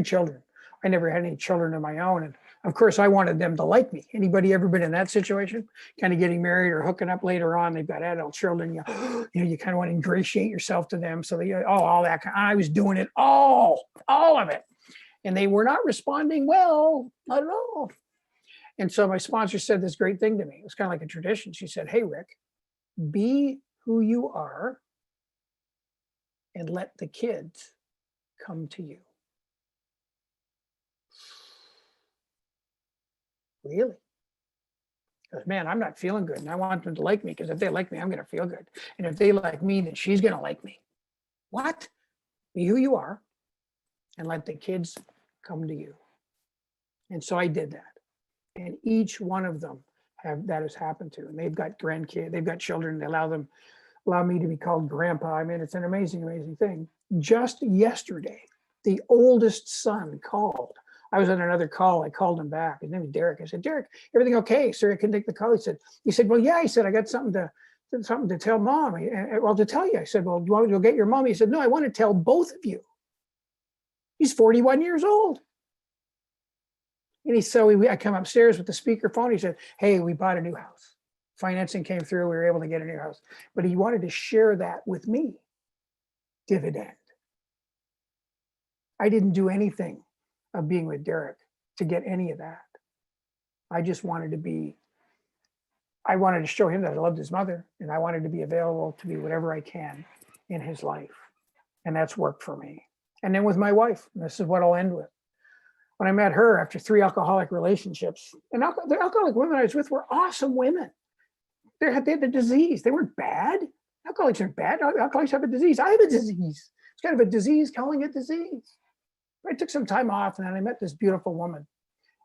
children. I never had any children of my own. And of course, I wanted them to like me. Anybody ever been in that situation? Kind of getting married or hooking up later on, they've got adult children. You kind of want to ingratiate yourself to them. So all that. I was doing it all of it. And they were not responding well, not at all. And so my sponsor said this great thing to me. It was kind of like a tradition. She said, "Hey, Rick, be who you are and let the kids come to you." Really? Because, man, I'm not feeling good and I want them to like me, because if they like me, I'm going to feel good. And if they like me, then she's going to like me. What? Be who you are and let the kids come to you. And so I did that. And each one of them has happened to, and they've got grandkids, they've got children. They allow me to be called grandpa. I mean, it's an amazing, amazing thing. Just yesterday, the oldest son called. I was on another call. I called him back. His name is Derek. I said, Derek, everything okay? Sir, I can take the call. He said, well, yeah. He said, I got something to tell mom. Well, to tell you. I said, well, do you want me to go get your mom? He said, no, I want to tell both of you. He's 41 years old. And I come upstairs with the speakerphone. He said, hey, we bought a new house. Financing came through. We were able to get a new house. But he wanted to share that with me. Dividend. I didn't do anything of being with Derek to get any of that. I just wanted to show him that I loved his mother, and I wanted to be available to be whatever I can in his life. And that's worked for me. And then with my wife, and this is what I'll end with. When I met her after 3 alcoholic relationships, and the alcoholic women I was with were awesome women. They had the disease. They weren't bad. Alcoholics aren't bad. Alcoholics have a disease. I have a disease. It's kind of a disease calling it disease. I took some time off, and then I met this beautiful woman,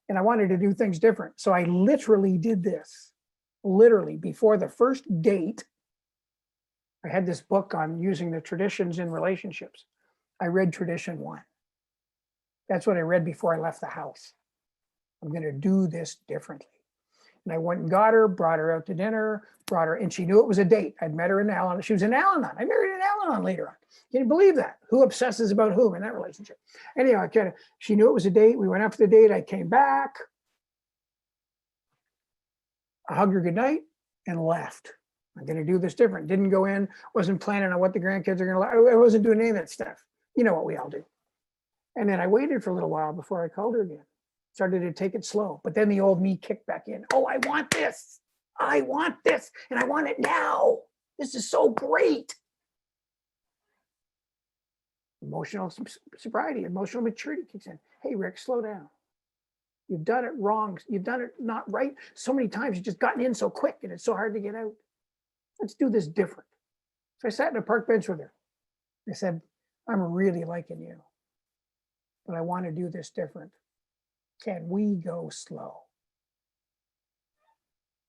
and I wanted to do things different. So I literally did this. Literally, before the first date, I had this book on using the traditions in relationships. I read tradition 1. That's what I read before I left the house. I'm going to do this differently. And I went and got her, brought her out to dinner, and she knew it was a date. I'd met her in Al-Anon. She was in Al-Anon. I married an Al-Anon later on. Can you believe that? Who obsesses about whom in that relationship? Anyhow, she knew it was a date. We went out for the date. I came back. I hugged her goodnight and left. I'm going to do this different. Didn't go in, wasn't planning on what the grandkids are going to like. I wasn't doing any of that stuff. You know what we all do. And then I waited for a little while before I called her again. Started to take it slow. But then the old me kicked back in. Oh, I want this. I want this. And I want it now. This is so great. Emotional sobriety, emotional maturity kicks in. Hey, Rick, slow down. You've done it wrong. You've done it not right. So many times you've just gotten in so quick and it's so hard to get out. Let's do this different. So I sat in a park bench with her. I said, I'm really liking you, but I want to do this different. Can we go slow?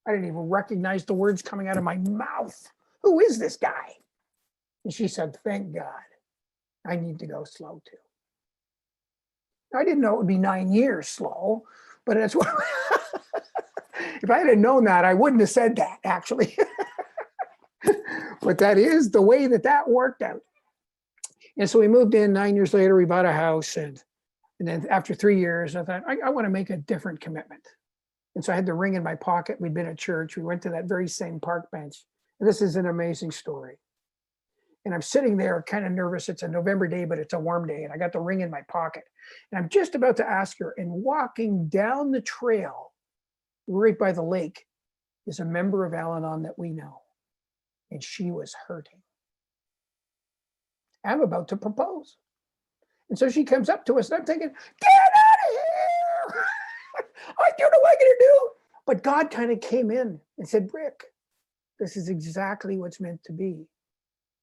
I didn't even recognize the words coming out of my mouth. Who is this guy? And she said, thank God, I need to go slow too. I didn't know it would be 9 years slow, but that's what, if I had known that, I wouldn't have said that actually. But that is the way that worked out. And so we moved in 9 years later, we bought a house. And then after 3 years, I thought, I want to make a different commitment. And so I had the ring in my pocket. We'd been at church. We went to that very same park bench. And this is an amazing story. And I'm sitting there kind of nervous. It's a November day, but it's a warm day. And I got the ring in my pocket. And I'm just about to ask her, and walking down the trail right by the lake is a member of Al-Anon that we know. And she was hurting. I'm about to propose. And so she comes up to us, and I'm thinking, get out of here. I don't know what I'm going to do. But God kind of came in and said, Rick, this is exactly what's meant to be.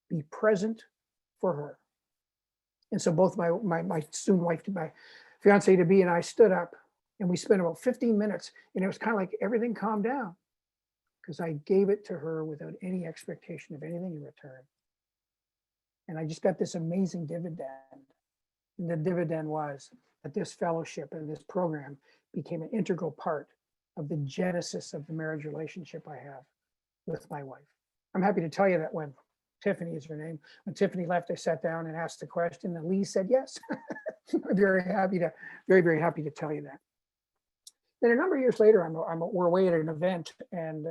Be present for her. And so both my soon wife, my fiance to be, and I stood up, and we spent about 15 minutes, and it was kind of like everything calmed down because I gave it to her without any expectation of anything in return. And I just got this amazing dividend. And the dividend was that this fellowship and this program became an integral part of the genesis of the marriage relationship I have with my wife. I'm happy to tell you that when Tiffany is her name, when Tiffany left, I sat down and asked the question, and Lee said yes. I'm very, very happy to tell you that. Then a number of years later, we're away at an event, and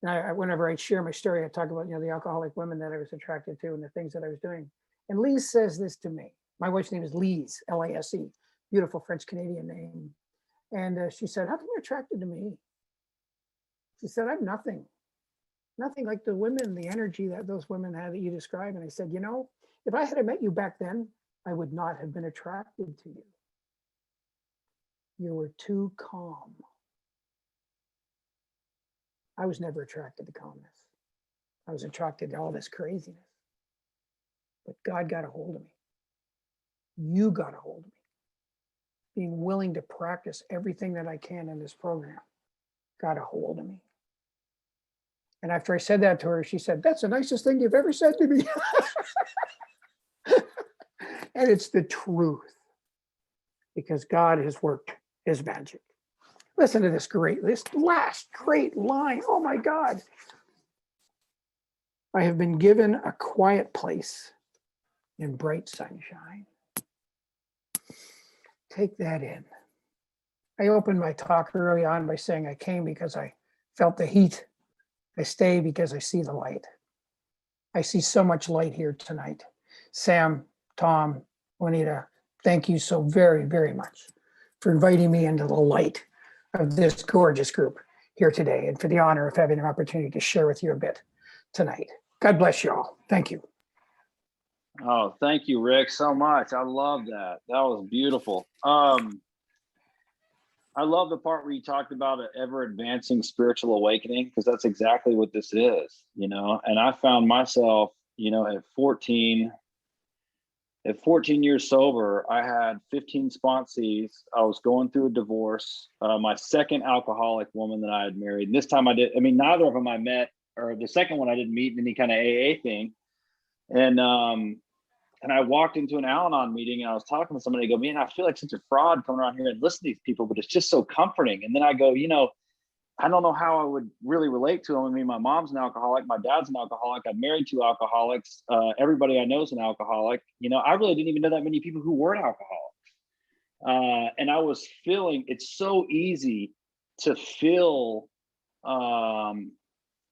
whenever I share my story, I talk about the alcoholic women that I was attracted to and the things that I was doing. And Lise says this to me. My wife's name is Lise, L-I-S-E, beautiful French Canadian name. And she said, how come you're attracted to me? She said, I'm nothing like the women, the energy that those women had that you describe. And I said, if I had met you back then, I would not have been attracted to you. You were too calm. I was never attracted to calmness. I was attracted to all this craziness. But God got a hold of me. You got a hold of me. Being willing to practice everything that I can in this program got a hold of me. And after I said that to her, she said, "That's the nicest thing you've ever said to me." And it's the truth, because God has worked his magic. Listen to this last great line. Oh my God. "I have been given a quiet place in bright sunshine." Take that in. I opened my talk early on by saying I came because I felt the heat. I stay because I see the light. I see so much light here tonight. Sam, Tom, Juanita, thank you so very, very much for inviting me into the light of this gorgeous group here today, and for the honor of having an opportunity to share with you a bit tonight. God bless you all. Thank you. Oh, thank you, Rick, so much. I love that. That was beautiful. I love the part where you talked about an ever advancing spiritual awakening, because that's exactly what this is, and I found myself, at 14 years sober, I had 15 sponsees. I was going through a divorce. My second alcoholic woman that I had married. And this time neither of them I met, or the second one I didn't meet in any kind of AA thing. And I walked into an Al-Anon meeting and I was talking to somebody. I go, "Man, I feel like such a fraud coming around here and listening to these people, but it's just so comforting." And then I go, I don't know how I would really relate to them. I mean, my mom's an alcoholic. My dad's an alcoholic. I'm married to alcoholics. Everybody I know is an alcoholic. I really didn't even know that many people who weren't alcoholics. And I was feeling, it's so easy to feel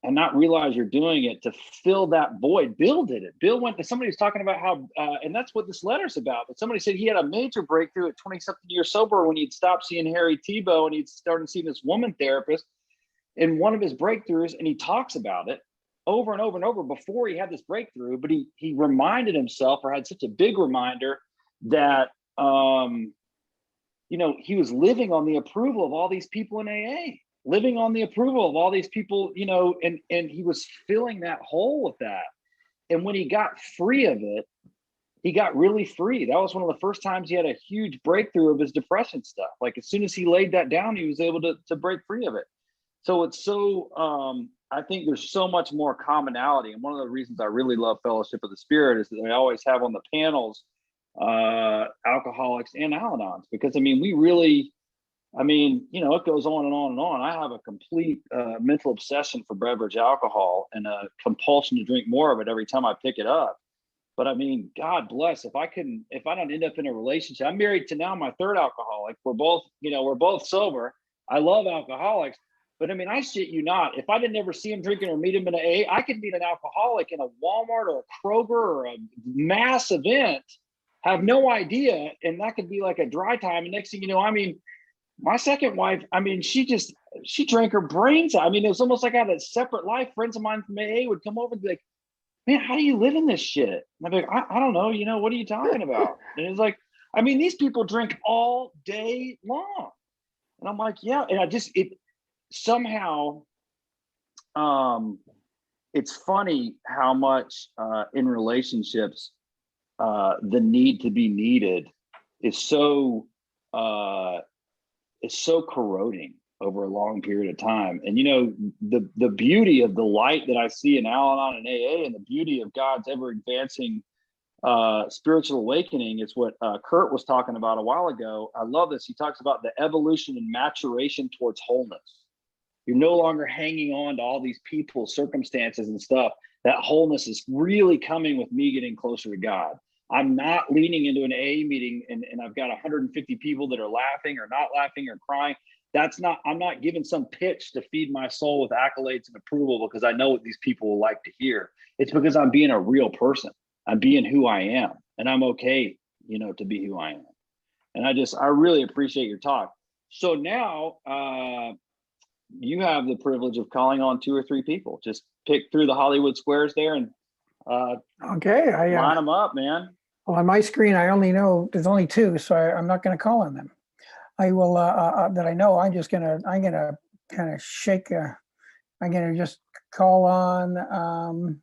and not realize you're doing it, to fill that void. Bill did it. Bill went to, somebody was talking about how, and that's what this letter's about. But somebody said he had a major breakthrough at 20-something years sober when he'd stopped seeing Harry Tebow and he'd started seeing this woman therapist in one of his breakthroughs. And he talks about it over and over and over before he had this breakthrough. But he reminded himself, or had such a big reminder, that, he was living on the approval of all these people in AA. Living on the approval of all these people, and he was filling that hole with that. And when he got free of it, he got really free. That was one of the first times he had a huge breakthrough of his depression stuff. Like, as soon as he laid that down, he was able to break free of it. So it's so, I think there's so much more commonality. And one of the reasons I really love Fellowship of the Spirit is that they always have on the panels alcoholics and Al-Anons, because we really, it goes on and on and on. I have a complete mental obsession for beverage alcohol and a compulsion to drink more of it every time I pick it up. But God bless, if I don't end up in a relationship. I'm married to now my third alcoholic. We're both sober. I love alcoholics, but I shit you not. If I didn't ever see him drinking or meet him in an AA, I could meet an alcoholic in a Walmart or a Kroger or a mass event, have no idea, and that could be like a dry time. And next thing you know, my second wife, she drank her brains out. It was almost like I had a separate life. Friends of mine from AA would come over and be like, "Man, how do you live in this shit?" And I'd be like, I don't know, what are you talking about? And it's like, these people drink all day long. And I'm like, yeah. And somehow, it's funny how much in relationships, the need to be needed is so corroding over a long period of time. And the beauty of the light that I see in Al-Anon and AA, and the beauty of God's ever advancing spiritual awakening, is what Kurt was talking about a while ago. I love this. He talks about the evolution and maturation towards wholeness. You're no longer hanging on to all these people, circumstances and stuff. That wholeness is really coming with me getting closer to God. I'm not leaning into an AA meeting and I've got 150 people that are laughing or not laughing or crying. I'm not giving some pitch to feed my soul with accolades and approval because I know what these people will like to hear. It's because I'm being a real person. I'm being who I am, and I'm okay, to be who I am. And I really appreciate your talk. So now you have the privilege of calling on 2 or 3 people. Just pick through the Hollywood squares there and okay, line them up, man. Well, on my screen, I only know there's only 2, so I'm not going to call on them. I will that I know. I'm gonna kind of shake. I'm gonna just call on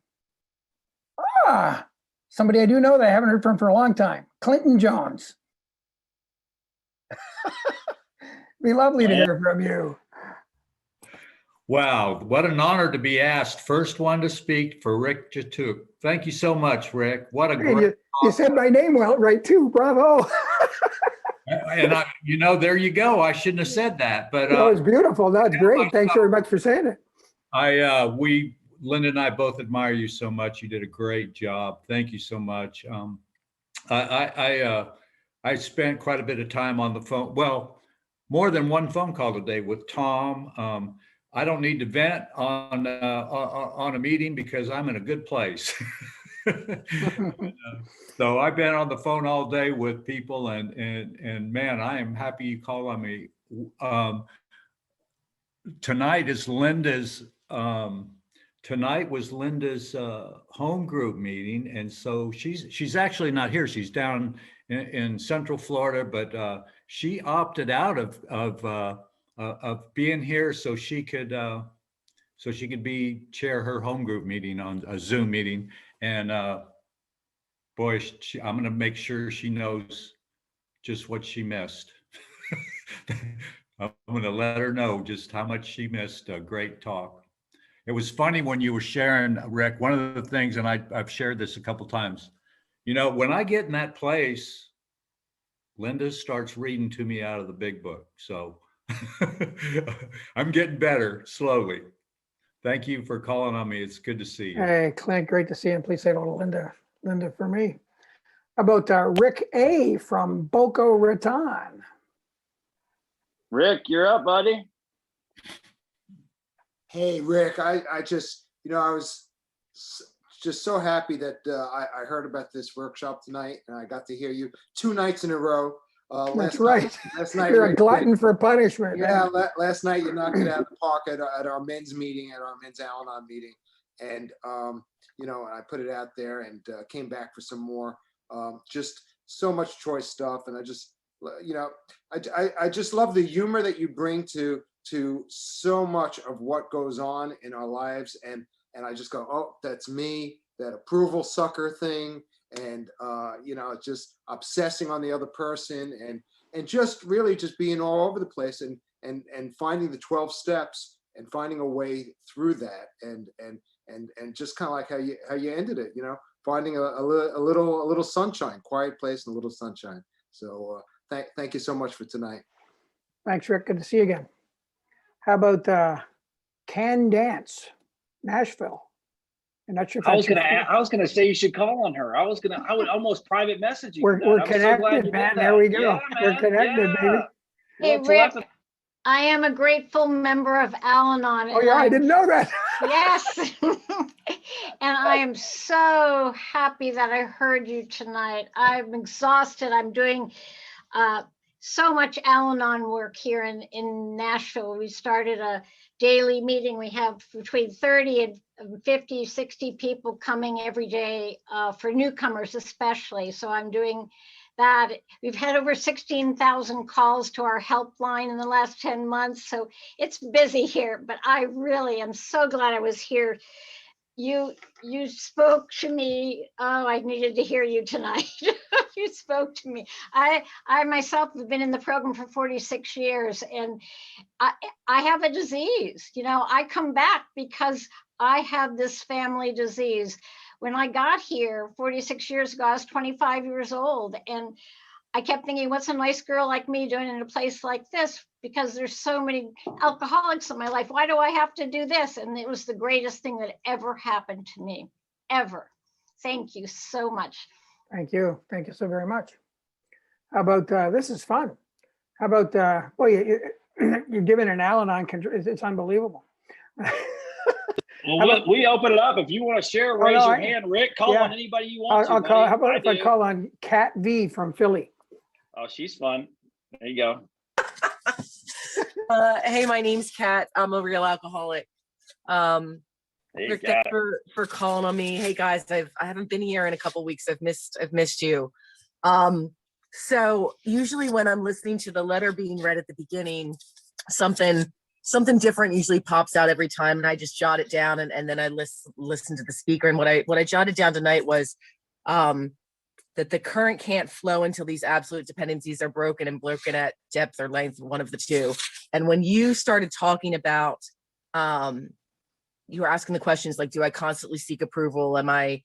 somebody I do know that I haven't heard from for a long time. Clinton Jones. Be lovely to hear from you. Wow, what an honor to be asked. First one to speak for Rick Jatuk. Thank you so much, Rick. What a Hey, great you said my name well, right too. Bravo. and there you go. I shouldn't have said that, but That was beautiful. That's great. Thanks very much for saying it. Linda and I both admire you so much. You did a great job. Thank you so much. I spent quite a bit of time on the phone. Well, more than one phone call today with Tom. I don't need to vent on a meeting because I'm in a good place. So I've been on the phone all day with people, and man, I am happy you called on me. Tonight is Linda's. Tonight was Linda's home group meeting, and so she's actually not here. She's down in Central Florida, but she opted out of being here so she could chair her home group meeting on a Zoom meeting. And boy, I'm going to make sure she knows just what she missed. I'm going to let her know just how much she missed a great talk. It was funny when you were sharing, Rick, one of the things, and I've shared this a couple times, when I get in that place, Linda starts reading to me out of the big book. So I'm getting better slowly. Thank you for calling on me. It's good to see you. Hey, Clint, great to see you. And please say hello to Linda for me. How about Rick A. from Boca Raton? Rick, you're up, buddy. Hey, Rick, I just, I was just so happy that I heard about this workshop tonight, and I got to hear you 2 nights in a row. That's right. Last night, You're Rick, a glutton for punishment. Yeah, last night you knocked it out of the park at our men's meeting, at our men's Al-Anon meeting. And, I put it out there and came back for some more. Just so much choice stuff. And I just, I just love the humor that you bring to so much of what goes on in our lives. And I just go, oh, that's me, that approval sucker thing. And, just obsessing on the other person and just really just being all over the place and finding the 12 steps and finding a way through that. And just kind of like how you ended it, finding a little sunshine, quiet place and a little sunshine. So thank you so much for tonight. Thanks, Rick. Good to see you again. How about Can Dance, Nashville? And not sure if I was gonna say you should call on her. I would almost private message you. We're connected, man. There we go. Yeah, we're connected, baby. Hey, Rick, I am a grateful member of Al-Anon. Oh, yeah, I didn't know that. Yes. And I am so happy that I heard you tonight. I'm exhausted. I'm doing so much Al-Anon work here in Nashville. We started a daily meeting. We have between 30 and 50, 60 people coming every day for newcomers especially. So I'm doing that. We've had over 16,000 calls to our helpline in the last 10 months. So it's busy here, but I really am so glad I was here. You spoke to me. Oh, I needed to hear you tonight. You spoke to me. I myself have been in the program for 46 years and I have a disease. I come back because I have this family disease. When I got here 46 years ago, I was 25 years old. And I kept thinking, what's a nice girl like me doing in a place like this? Because there's so many alcoholics in my life. Why do I have to do this? And it was the greatest thing that ever happened to me, ever. Thank you so much. Thank you. Thank you so very much. How about, this is fun. How about, you're giving an Al-Anon, it's unbelievable. Well, we open it up. If you want to share, raise your hand. Rick, call on anybody you want I'll to. call. How about if I call on Kat V from Philly? Oh, she's fun. There you go. Hey, my name's Kat. I'm a real alcoholic. Rick, thanks for calling on me. Hey guys, I haven't been here in a couple weeks. I've missed you. So usually when I'm listening to the letter being read at the beginning, something different usually pops out every time, and I just jot it down and then I listen to the speaker. And what I jotted down tonight was that the current can't flow until these absolute dependencies are broken at depth or length, one of the two. And when you started talking about you were asking the questions like, do I constantly seek approval? Am I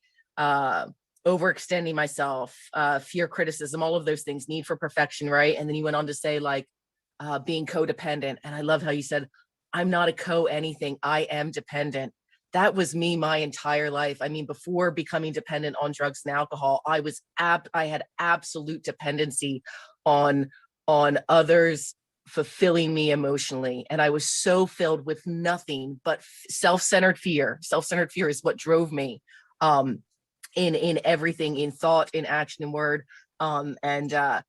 overextending myself? Fear, criticism, all of those things, need for perfection, right? And then you went on to say like being codependent. And I love how you said, I'm not a co-anything, I am dependent. That was me my entire life. I mean, before becoming dependent on drugs and alcohol, I had absolute dependency on others fulfilling me emotionally. And I was so filled with nothing but self-centered fear. Self-centered fear is what drove me in everything, in thought, in action, and word, and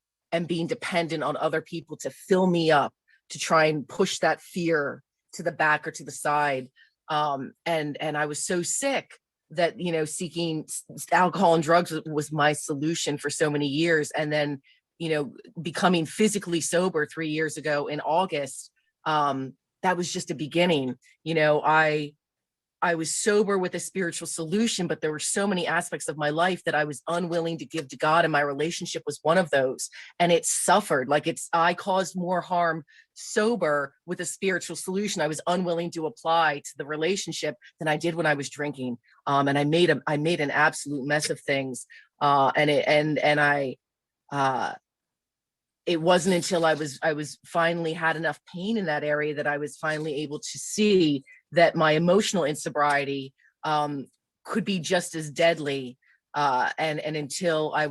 being dependent on other people to fill me up, to try and push that fear to the back or to the side. And I was so sick that, you know, seeking alcohol and drugs was my solution for so many years. And then, you know, becoming physically sober 3 years ago in August, that was just a beginning. You know, I was sober with a spiritual solution, but there were so many aspects of my life that I was unwilling to give to God. And my relationship was one of those. And it suffered. Like I caused more harm sober with a spiritual solution I was unwilling to apply to the relationship than I did when I was drinking. And I made an absolute mess of things. It wasn't until I was finally had enough pain in that area that I was finally able to see that my emotional insobriety could be just as deadly. And until I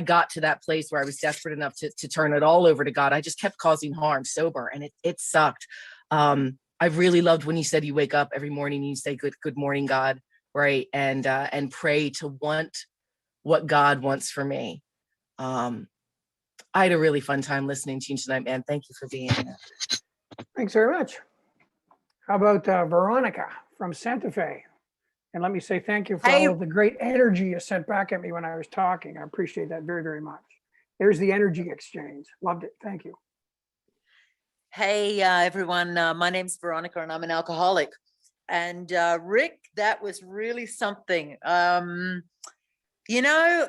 got to that place where I was desperate enough to turn it all over to God, I just kept causing harm sober, and it sucked. I really loved when you said you wake up every morning and you say good morning, God, right? And pray to want what God wants for me. I had a really fun time listening to you tonight, man. Thank you for being here. Thanks very much. How about Veronica from Santa Fe? And let me say thank you for Hey. all of the great energy you sent back at me when I was talking. I appreciate that very, very much. There's the energy exchange. Loved it. Thank you. Hey, everyone. My name's Veronica and I'm an alcoholic. And Rick, that was really something. You know,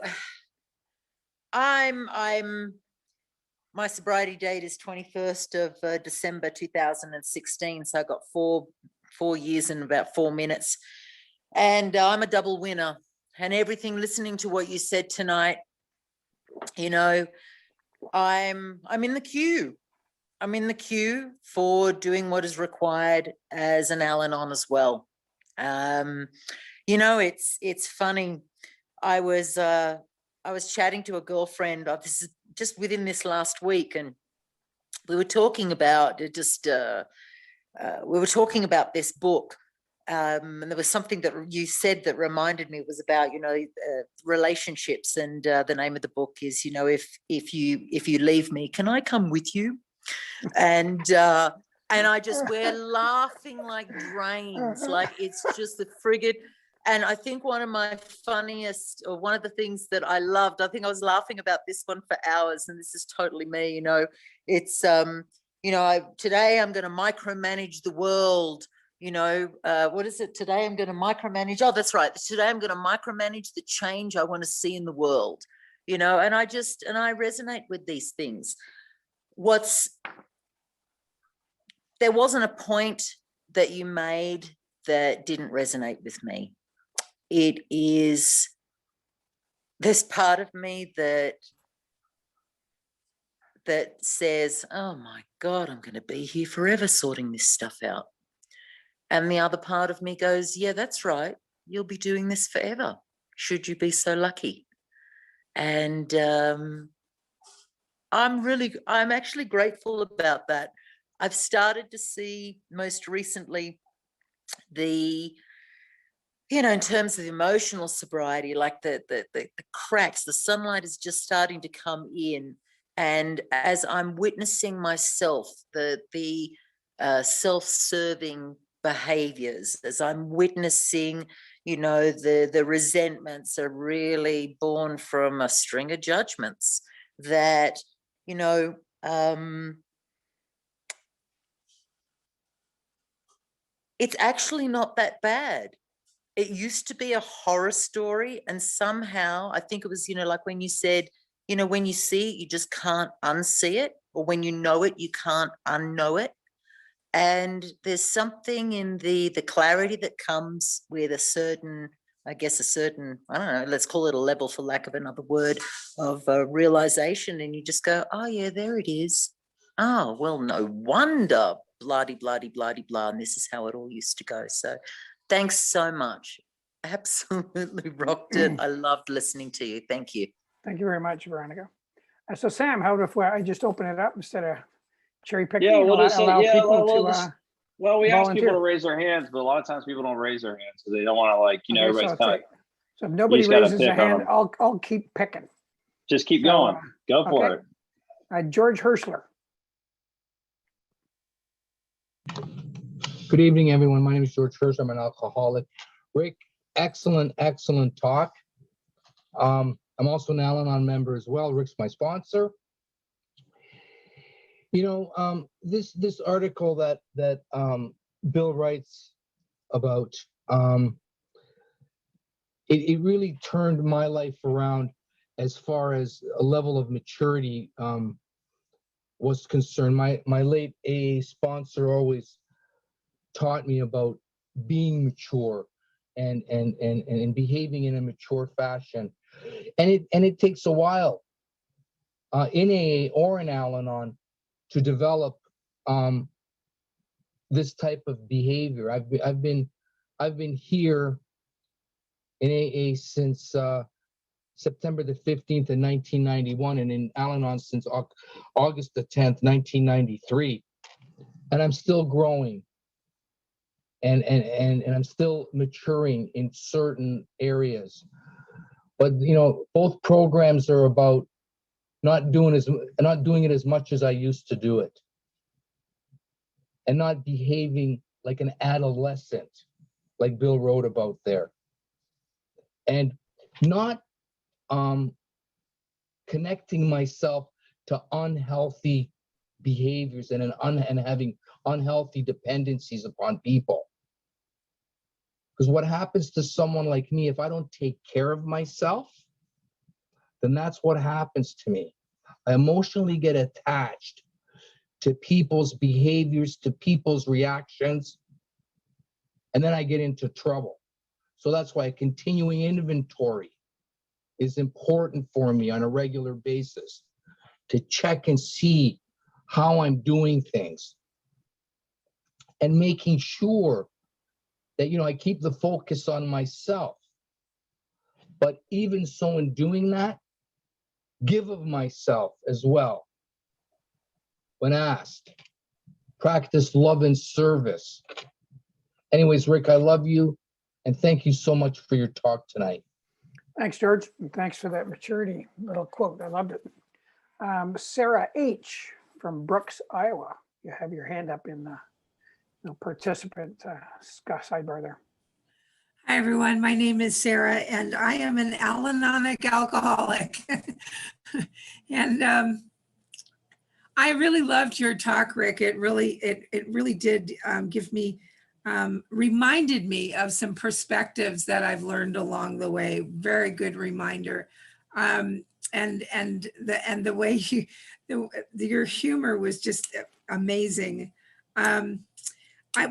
my sobriety date is 21st of December 2016. So I got four years and about 4 minutes. And I'm a double winner. And everything, listening to what you said tonight, you know, I'm in the queue. I'm in the queue for doing what is required as an Al-Anon as well. You know, it's funny. I was chatting to a girlfriend. This is just within this last week, and we were talking about this book. And there was something that you said that reminded me. It was about, you know, relationships, and the name of the book is, you know, if you leave me, can I come with you? And we're laughing like drains, like it's just the frigate. And I think one of my funniest, or one of the things that I loved, I think I was laughing about this one for hours, and this is totally me, you know, it's, you know, today I'm going to micromanage the world. You know, what is it? Today I'm going to micromanage. Oh, that's right. Today I'm going to micromanage the change I want to see in the world, you know, and I resonate with these things. There wasn't a point that you made that didn't resonate with me. There's part of me that says, oh my God, I'm going to be here forever sorting this stuff out. And the other part of me goes, yeah, that's right. You'll be doing this forever, should you be so lucky. And I'm actually grateful about that. I've started to see most recently in terms of emotional sobriety, like the cracks, the sunlight is just starting to come in. And as I'm witnessing myself, the self-serving behaviors, as I'm witnessing, you know, the resentments are really born from a string of judgments that, you know, it's actually not that bad. It used to be a horror story, and somehow I think it was, you know, like when you said, you know, when you see it, you just can't unsee it, or when you know it, you can't unknow it. And there's something in the clarity that comes with a certain, I guess, I don't know, let's call it a level for lack of another word, of realization. And you just go, oh yeah, there it is. Oh, well, no wonder, bloody, bloody, bloody, blah. And this is how it all used to go. So thanks so much. Absolutely rocked it. I loved listening to you. Thank you. Thank you very much, Veronica. So Sam, how if I just open it up instead of cherry picking? Yeah, we'll just say, allow yeah, people we'll to just, well, we ask people volunteer. to raise their hands, but a lot of times people don't raise their hands because they don't want to, like, you know, Okay, everybody's so kind of, so if nobody just gotta raises a pick on hand, them. I'll keep picking. just keep So, going. Go for okay. it. George Hirschler. Good evening, everyone. My name is George Hirsch. I'm an alcoholic. Rick, excellent, excellent talk. I'm also an Al-Anon member as well. Rick's my sponsor. You know, this article that Bill writes about, it really turned my life around as far as a level of maturity was concerned. My late AA sponsor always taught me about being mature and behaving in a mature fashion, and it takes a while in AA or in Al-Anon to develop this type of behavior. I've been here in AA since September the 15th of 1991, and in Al-Anon since August the 10th, 1993, and I'm still growing. And I'm still maturing in certain areas, but you know, both programs are about not doing it as much as I used to do it, and not behaving like an adolescent, like Bill wrote about there, and not connecting myself to unhealthy behaviors and having unhealthy dependencies upon people. Because what happens to someone like me, if I don't take care of myself, then that's what happens to me. I emotionally get attached to people's behaviors, to people's reactions, and then I get into trouble. So that's why continuing inventory is important for me on a regular basis, to check and see how I'm doing things, and making sure that, you know, I keep the focus on myself. But even so, in doing that, give of myself as well. When asked, practice love and service. Anyways, Rick, I love you, and thank you so much for your talk tonight. Thanks, George. And thanks for that maturity little quote. I loved it. Sarah H. from Brooks, Iowa. You have your hand up in the participant sidebar there. Hi, everyone. My name is Sarah, and I am an Al-Anonic alcoholic. And I really loved your talk, Rick. It really did give me, reminded me of some perspectives that I've learned along the way. Very good reminder. And the way your humor was just amazing.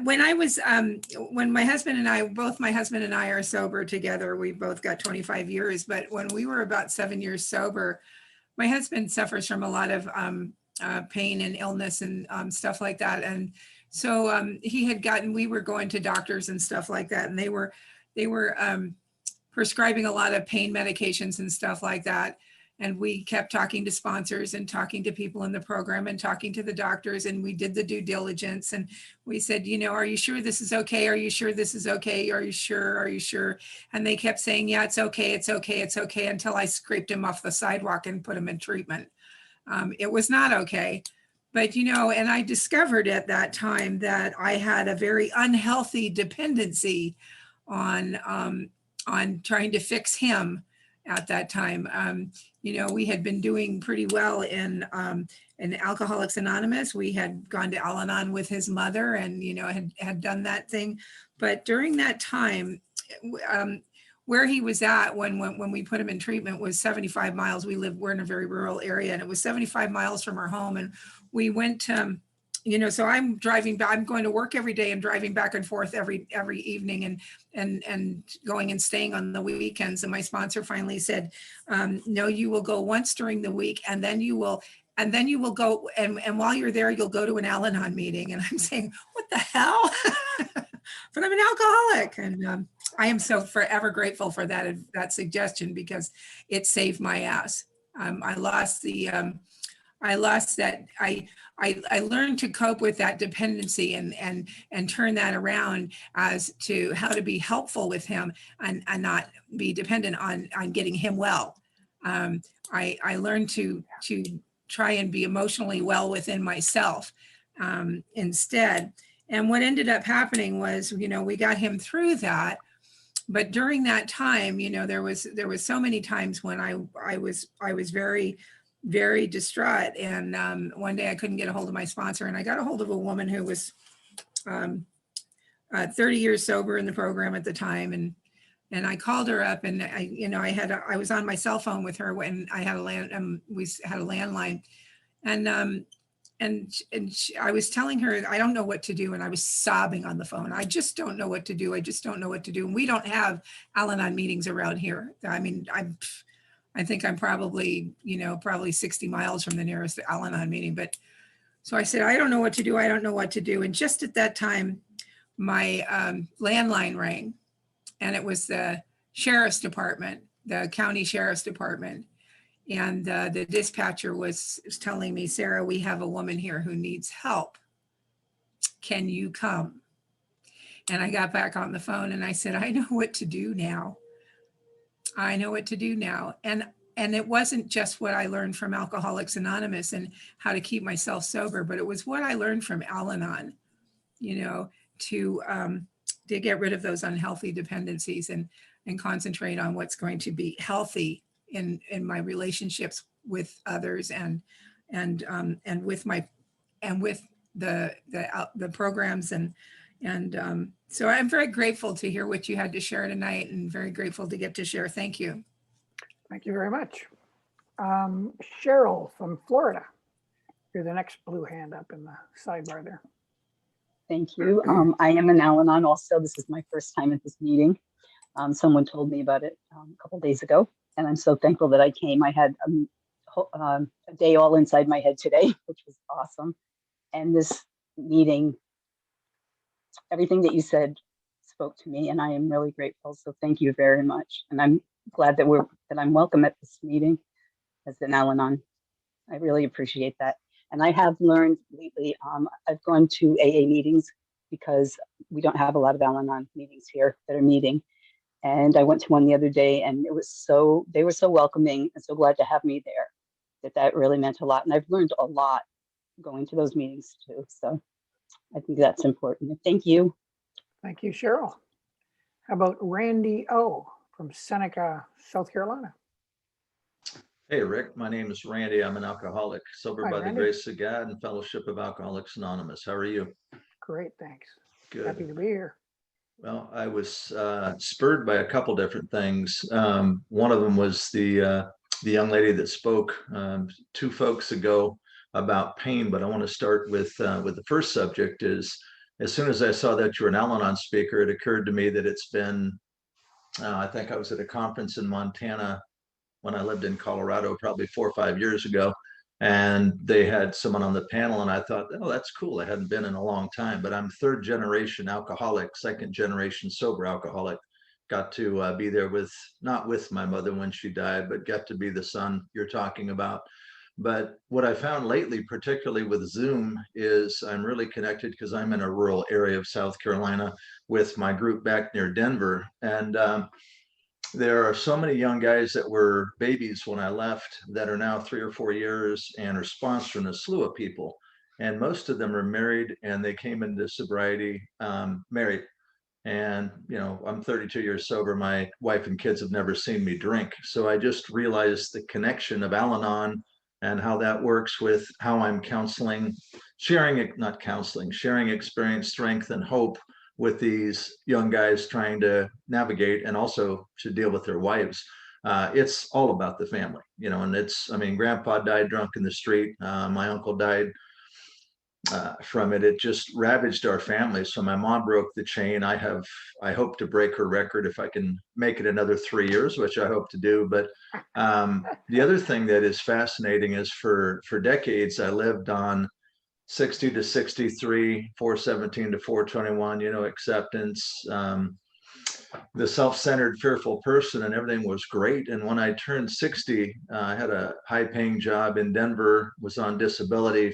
When my husband and I, both my husband and I are sober together, we both got 25 years, but when we were about 7 years sober, my husband suffers from a lot of pain and illness and stuff like that. And so we were going to doctors and stuff like that. And they were prescribing a lot of pain medications and stuff like that. And we kept talking to sponsors and talking to people in the program and talking to the doctors. And we did the due diligence. And we said, you know, are you sure this is okay? Are you sure this is okay? Are you sure? Are you sure? And they kept saying, yeah, it's okay. It's okay. It's okay. Until I scraped him off the sidewalk and put him in treatment. It was not okay. But, you know, and I discovered at that time that I had a very unhealthy dependency on trying to fix him at that time. You know, we had been doing pretty well in Alcoholics Anonymous. We had gone to Al-Anon with his mother and, you know, had done that thing. But during that time, where he was at when we put him in treatment was 75 miles. We're in a very rural area, and it was 75 miles from our home. And we went to, so I'm driving back, I'm going to work every day and driving back and forth every evening and going and staying on the weekends. And my sponsor finally said, no, you will go once during the week, and then you will go, and while you're there, you'll go to an Al-Anon meeting. And I'm saying, what the hell? But I'm an alcoholic. And I am so forever grateful for that suggestion, because it saved my ass. I lost that. I learned to cope with that dependency and turn that around as to how to be helpful with him and not be dependent on getting him well. I learned to try and be emotionally well within myself instead. And what ended up happening was, we got him through that. But during that time, there was so many times when I was very, very distraught. And one day I couldn't get a hold of my sponsor, and I got a hold of a woman who was 30 years sober in the program at the time. And I called her up, and I was on my cell phone with her when I had we had a landline, and I was telling her, I don't know what to do. And I was sobbing on the phone. I just don't know what to do. I just don't know what to do. And we don't have Al-Anon meetings around here. I mean, I think I'm probably 60 miles from the nearest Al-Anon meeting. But so I said, I don't know what to do. I don't know what to do. And just at that time, my landline rang, and it was the sheriff's department, the county sheriff's department. And the dispatcher was telling me, Sarah, we have a woman here who needs help. Can you come? And I got back on the phone and I said, I know what to do now. I know what to do now. And it wasn't just what I learned from Alcoholics Anonymous and how to keep myself sober, but it was what I learned from Al-Anon, to get rid of those unhealthy dependencies and concentrate on what's going to be healthy in my relationships with others and with the programs and so I'm very grateful to hear what you had to share tonight, and very grateful to get to share. Thank you. Thank you very much. Cheryl from Florida. You're the next blue hand up in the sidebar there. Thank you. I am an Al-Anon also. This is my first time at this meeting. Someone told me about it a couple days ago, and I'm so thankful that I came. I had a day all inside my head today, which was awesome. And this meeting, everything that you said spoke to me, and I am really grateful. So thank you very much. And I'm glad that I'm welcome at this meeting as an Al-Anon. I really appreciate that. And I have learned lately, I've gone to AA meetings because we don't have a lot of Al-Anon meetings here that are meeting. And I went to one the other day, and they were so welcoming and so glad to have me there, that really meant a lot. And I've learned a lot going to those meetings too. So I think that's important. Thank you. Thank you, Cheryl. How about Randy O from Seneca, South Carolina? Hey, Rick, my name is Randy. I'm an alcoholic, sober Hi, by Randy. the grace of God and Fellowship of Alcoholics Anonymous. How are you? Great, thanks. Good. Happy to be here. Well, I was spurred by a couple different things. One of them was the young lady that spoke 2 folks ago about pain, but I want to start with the first subject. Is as soon as I saw that you're an Al-Anon speaker, it occurred to me that it's been, I think I was at a conference in Montana when I lived in Colorado, probably 4 or 5 years ago. And they had someone on the panel, and I thought, oh, that's cool. I hadn't been in a long time, but I'm 3rd generation alcoholic, 2nd generation sober alcoholic. Got to be there not with my mother when she died, but got to be the son you're talking about. But what I found lately, particularly with Zoom, is I'm really connected because I'm in a rural area of South Carolina with my group back near Denver. And there are so many young guys that were babies when I left that are now 3 or 4 years and are sponsoring a slew of people. And most of them are married, and they came into sobriety married. And, I'm 32 years sober. My wife and kids have never seen me drink. So I just realized the connection of Al-Anon and how that works with how I'm sharing experience, strength, and hope with these young guys trying to navigate and also to deal with their wives. It's all about the family, and grandpa died drunk in the street. My uncle died from it. It just ravaged our family. So my mom broke the chain. I hope to break her record if I can make it another 3 years, which I hope to do. But the other thing that is fascinating is for decades, I lived on 60 to 63, 417 to 421, acceptance, the self-centered, fearful person, and everything was great. And when I turned 60, I had a high-paying job in Denver, was on disability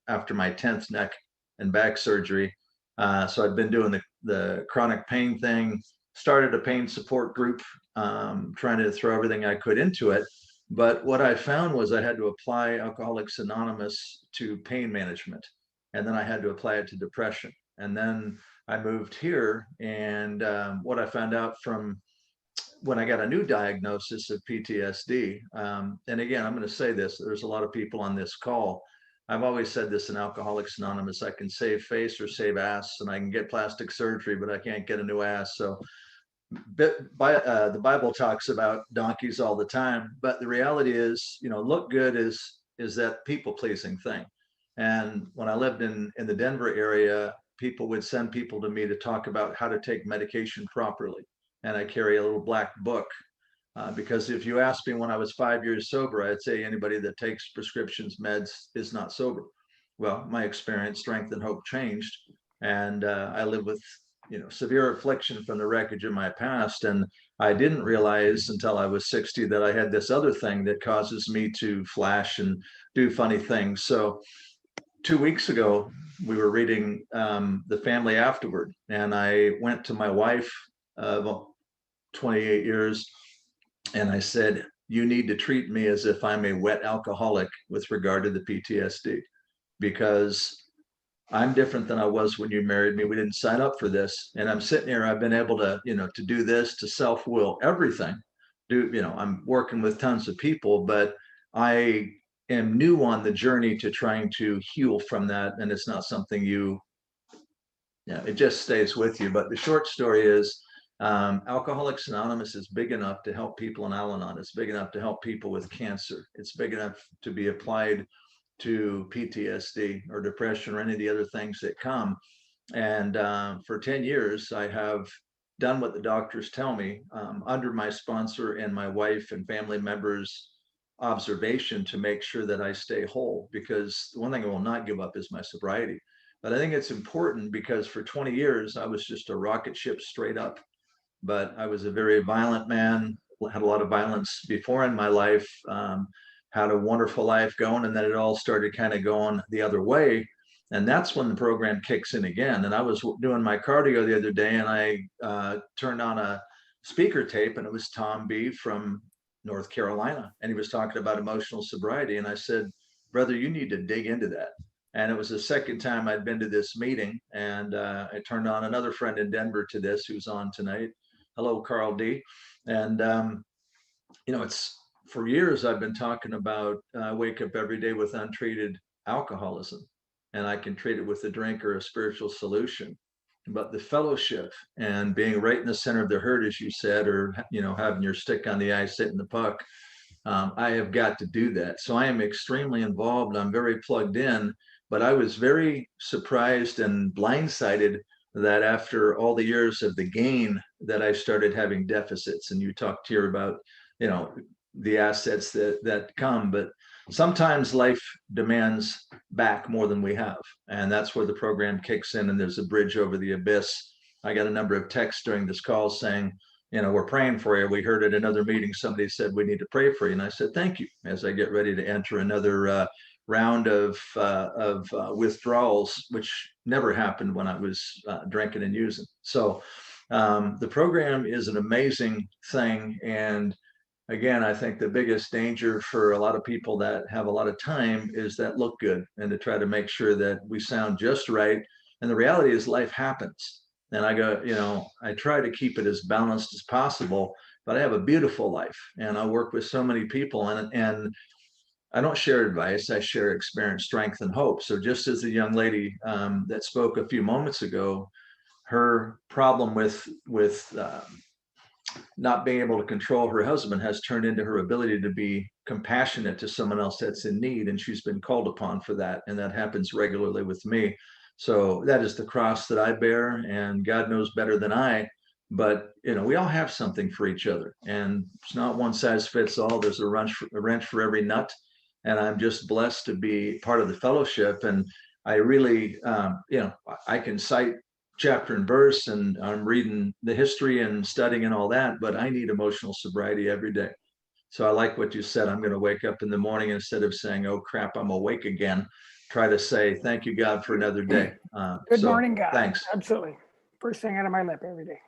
after my 10th neck and back surgery. So I'd been doing the chronic pain thing, started a pain support group, trying to throw everything I could into it. But what I found was I had to apply Alcoholics Anonymous to pain management, and then I had to apply it to depression. And then I moved here, and what I found out from when I got a new diagnosis of PTSD, and again, I'm going to say this, there's a lot of people on this call. I've always said this in Alcoholics Anonymous, I can save face or save ass, and I can get plastic surgery, but I can't get a new ass. So the Bible talks about donkeys all the time, but the reality is, look good is that people pleasing thing. And when I lived in the Denver area, people would send people to me to talk about how to take medication properly. And I carry a little black book because if you ask me when I was 5 years sober, I'd say anybody that takes prescriptions meds is not sober. Well, my experience, strength, and hope changed. And I live with severe affliction from the wreckage of my past. And I didn't realize until I was 60 that I had this other thing that causes me to flash and do funny things. So 2 weeks ago, we were reading The Family Afterward, and I went to my wife of 28 years, and I said, you need to treat me as if I'm a wet alcoholic with regard to the PTSD, because I'm different than I was when you married me. We didn't sign up for this. And I'm sitting here, I've been able to, to do this, to self-will everything. I'm working with tons of people, but I am new on the journey to trying to heal from that. And it's not something it just stays with you. But the short story is, Alcoholics Anonymous is big enough to help people in Al-Anon. It's big enough to help people with cancer. It's big enough to be applied to PTSD or depression or any of the other things that come. And for 10 years, I have done what the doctors tell me under my sponsor and my wife and family members' observation to make sure that I stay whole. Because the one thing I will not give up is my sobriety. But I think it's important because for 20 years, I was just a rocket ship straight up. But I was a very violent man, had a lot of violence before in my life, had a wonderful life going, and then it all started kind of going the other way. And that's when the program kicks in again. And I was doing my cardio the other day, and I turned on a speaker tape, and it was Tom B from North Carolina. And he was talking about emotional sobriety. And I said, brother, you need to dig into that. And it was the second time I'd been to this meeting. And I turned on another friend in Denver to this, who's on tonight. Hello, Carl D. And, it's for years I've been talking about wake up every day with untreated alcoholism, and I can treat it with a drink or a spiritual solution. But the fellowship and being right in the center of the herd, as you said, or having your stick on the ice, hitting the puck, I have got to do that. So I am extremely involved. I'm very plugged in, but I was very surprised and blindsided that after all the years of the gain that I started having deficits. And you talked here about, the assets that come, but sometimes life demands back more than we have. And that's where the program kicks in, and there's a bridge over the abyss. I got a number of texts during this call saying, we're praying for you. We heard at another meeting, somebody said, we need to pray for you. And I said, thank you, as I get ready to enter another round of withdrawals, which never happened when I was drinking and using. So the program is an amazing thing. And again, I think the biggest danger for a lot of people that have a lot of time is that look good, and to try to make sure that we sound just right. And the reality is life happens. And I go, I try to keep it as balanced as possible, but I have a beautiful life, and I work with so many people, and I don't share advice. I share experience, strength, and hope. So just as the young lady that spoke a few moments ago, her problem with not being able to control her husband has turned into her ability to be compassionate to someone else that's in need. And she's been called upon for that. And that happens regularly with me. So that is the cross that I bear, and God knows better than I. But, we all have something for each other, and it's not one size fits all. There's a wrench for every nut. And I'm just blessed to be part of the fellowship. And I really, I can cite chapter and verse, and I'm reading the history and studying and all that, but I need emotional sobriety every day. So I like what you said. I'm going to wake up in the morning, instead of saying, oh crap, I'm awake again, try to say, thank you, God, for another day. Good So, morning, God. Thanks. Absolutely. First thing out of my lip every day.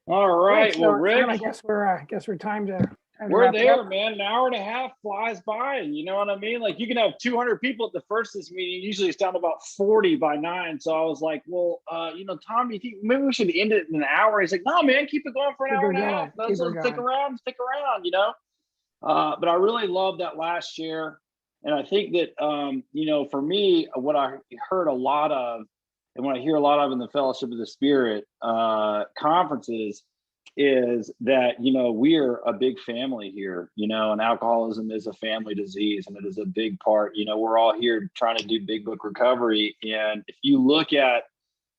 All right. So, Well, Rick, Sam, I guess we're time to we're wrap it there, up. man. An hour and a half flies by. You know what I mean? Like, you can have 200 people at the first of this meeting. Usually it's down to about 40 by 9. So I was like, well, Tom, you think maybe we should end it in an hour? He's like, no, man, keep it going for an Keep hour her and a going, half. keep her Stick around, But I really love that last share. And I think that, for me, what I heard a lot of, and what I hear a lot of in the Fellowship of the Spirit conferences, is that, we're a big family here, and alcoholism is a family disease, and it is a big part. We're all here trying to do big book recovery. And if you look at,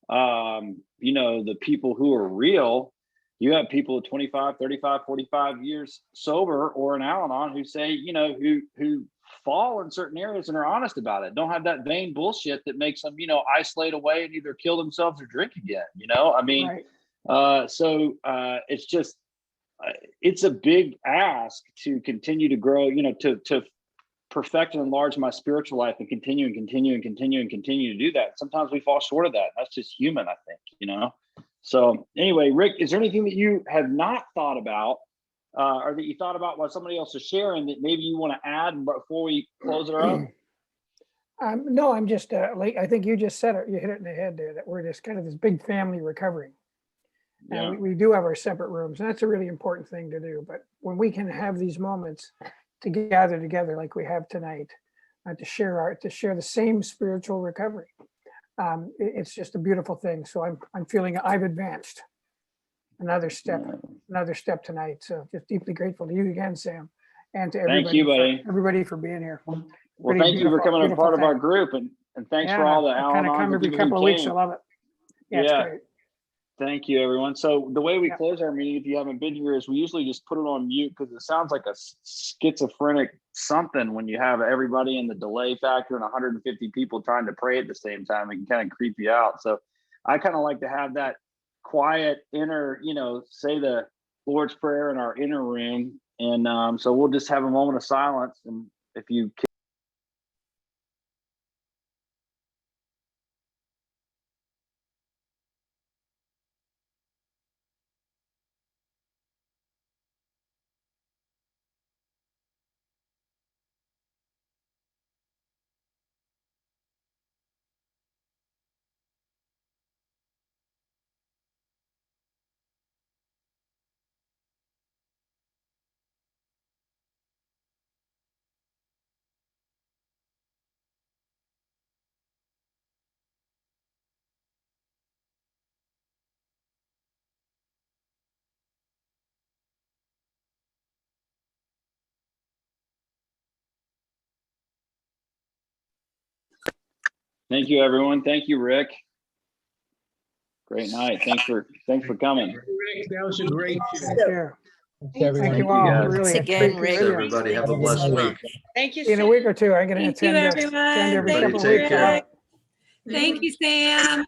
the people who are real, you have people 25, 35, 45 years sober or in Al-Anon who say, who fall in certain areas and are honest about it. Don't have that vain bullshit that makes them, isolate away and either kill themselves or drink again. Right. It's just, it's a big ask to continue to grow, to perfect and enlarge my spiritual life and continue to do that. Sometimes we fall short of that. That's just human, I think, So anyway, Rick, is there anything that you have not thought about or that you thought about while somebody else is sharing that maybe you want to add before we close it up? No, I'm just I think you just said it. You hit it in the head there, that we're just kind of this big family recovering. Yeah. And we do have our separate rooms, and that's a really important thing to do. But when we can have these moments to gather together like we have tonight, to share the same spiritual recovery, it's just a beautiful thing. So I'm feeling I've advanced another step tonight. So just deeply grateful to you again, Sam, and to everybody. Thank you, buddy. Everybody for being here. Well, Pretty thank you for beautiful, coming a part of our thing. group, and thanks for Yeah, all the I kind of come every couple of weeks. I love it. Yeah, it's great. Thank you, everyone. So the way we Yeah. close our meeting, if you haven't been here, is we usually just put it on mute because it sounds like a schizophrenic something when you have everybody in the delay factor and 150 people trying to pray at the same time. It can kind of creep you out. So I kind of like to have that quiet inner, say the Lord's Prayer in our inner room. And so we'll just have a moment of silence. And if you can. Thank you, everyone. Thank you, Rick. Great night. Thanks for coming. Rick, that was a great show. Thank you. Everyone. Thank you all. guys. Really, Thanks again, appreciate Rick. it. Everybody have a blessed week. Thank you. In a week or two, I'm going to Thank you, attend everyone. every Everybody couple of take weeks. care. I love it. Thank you, Sam.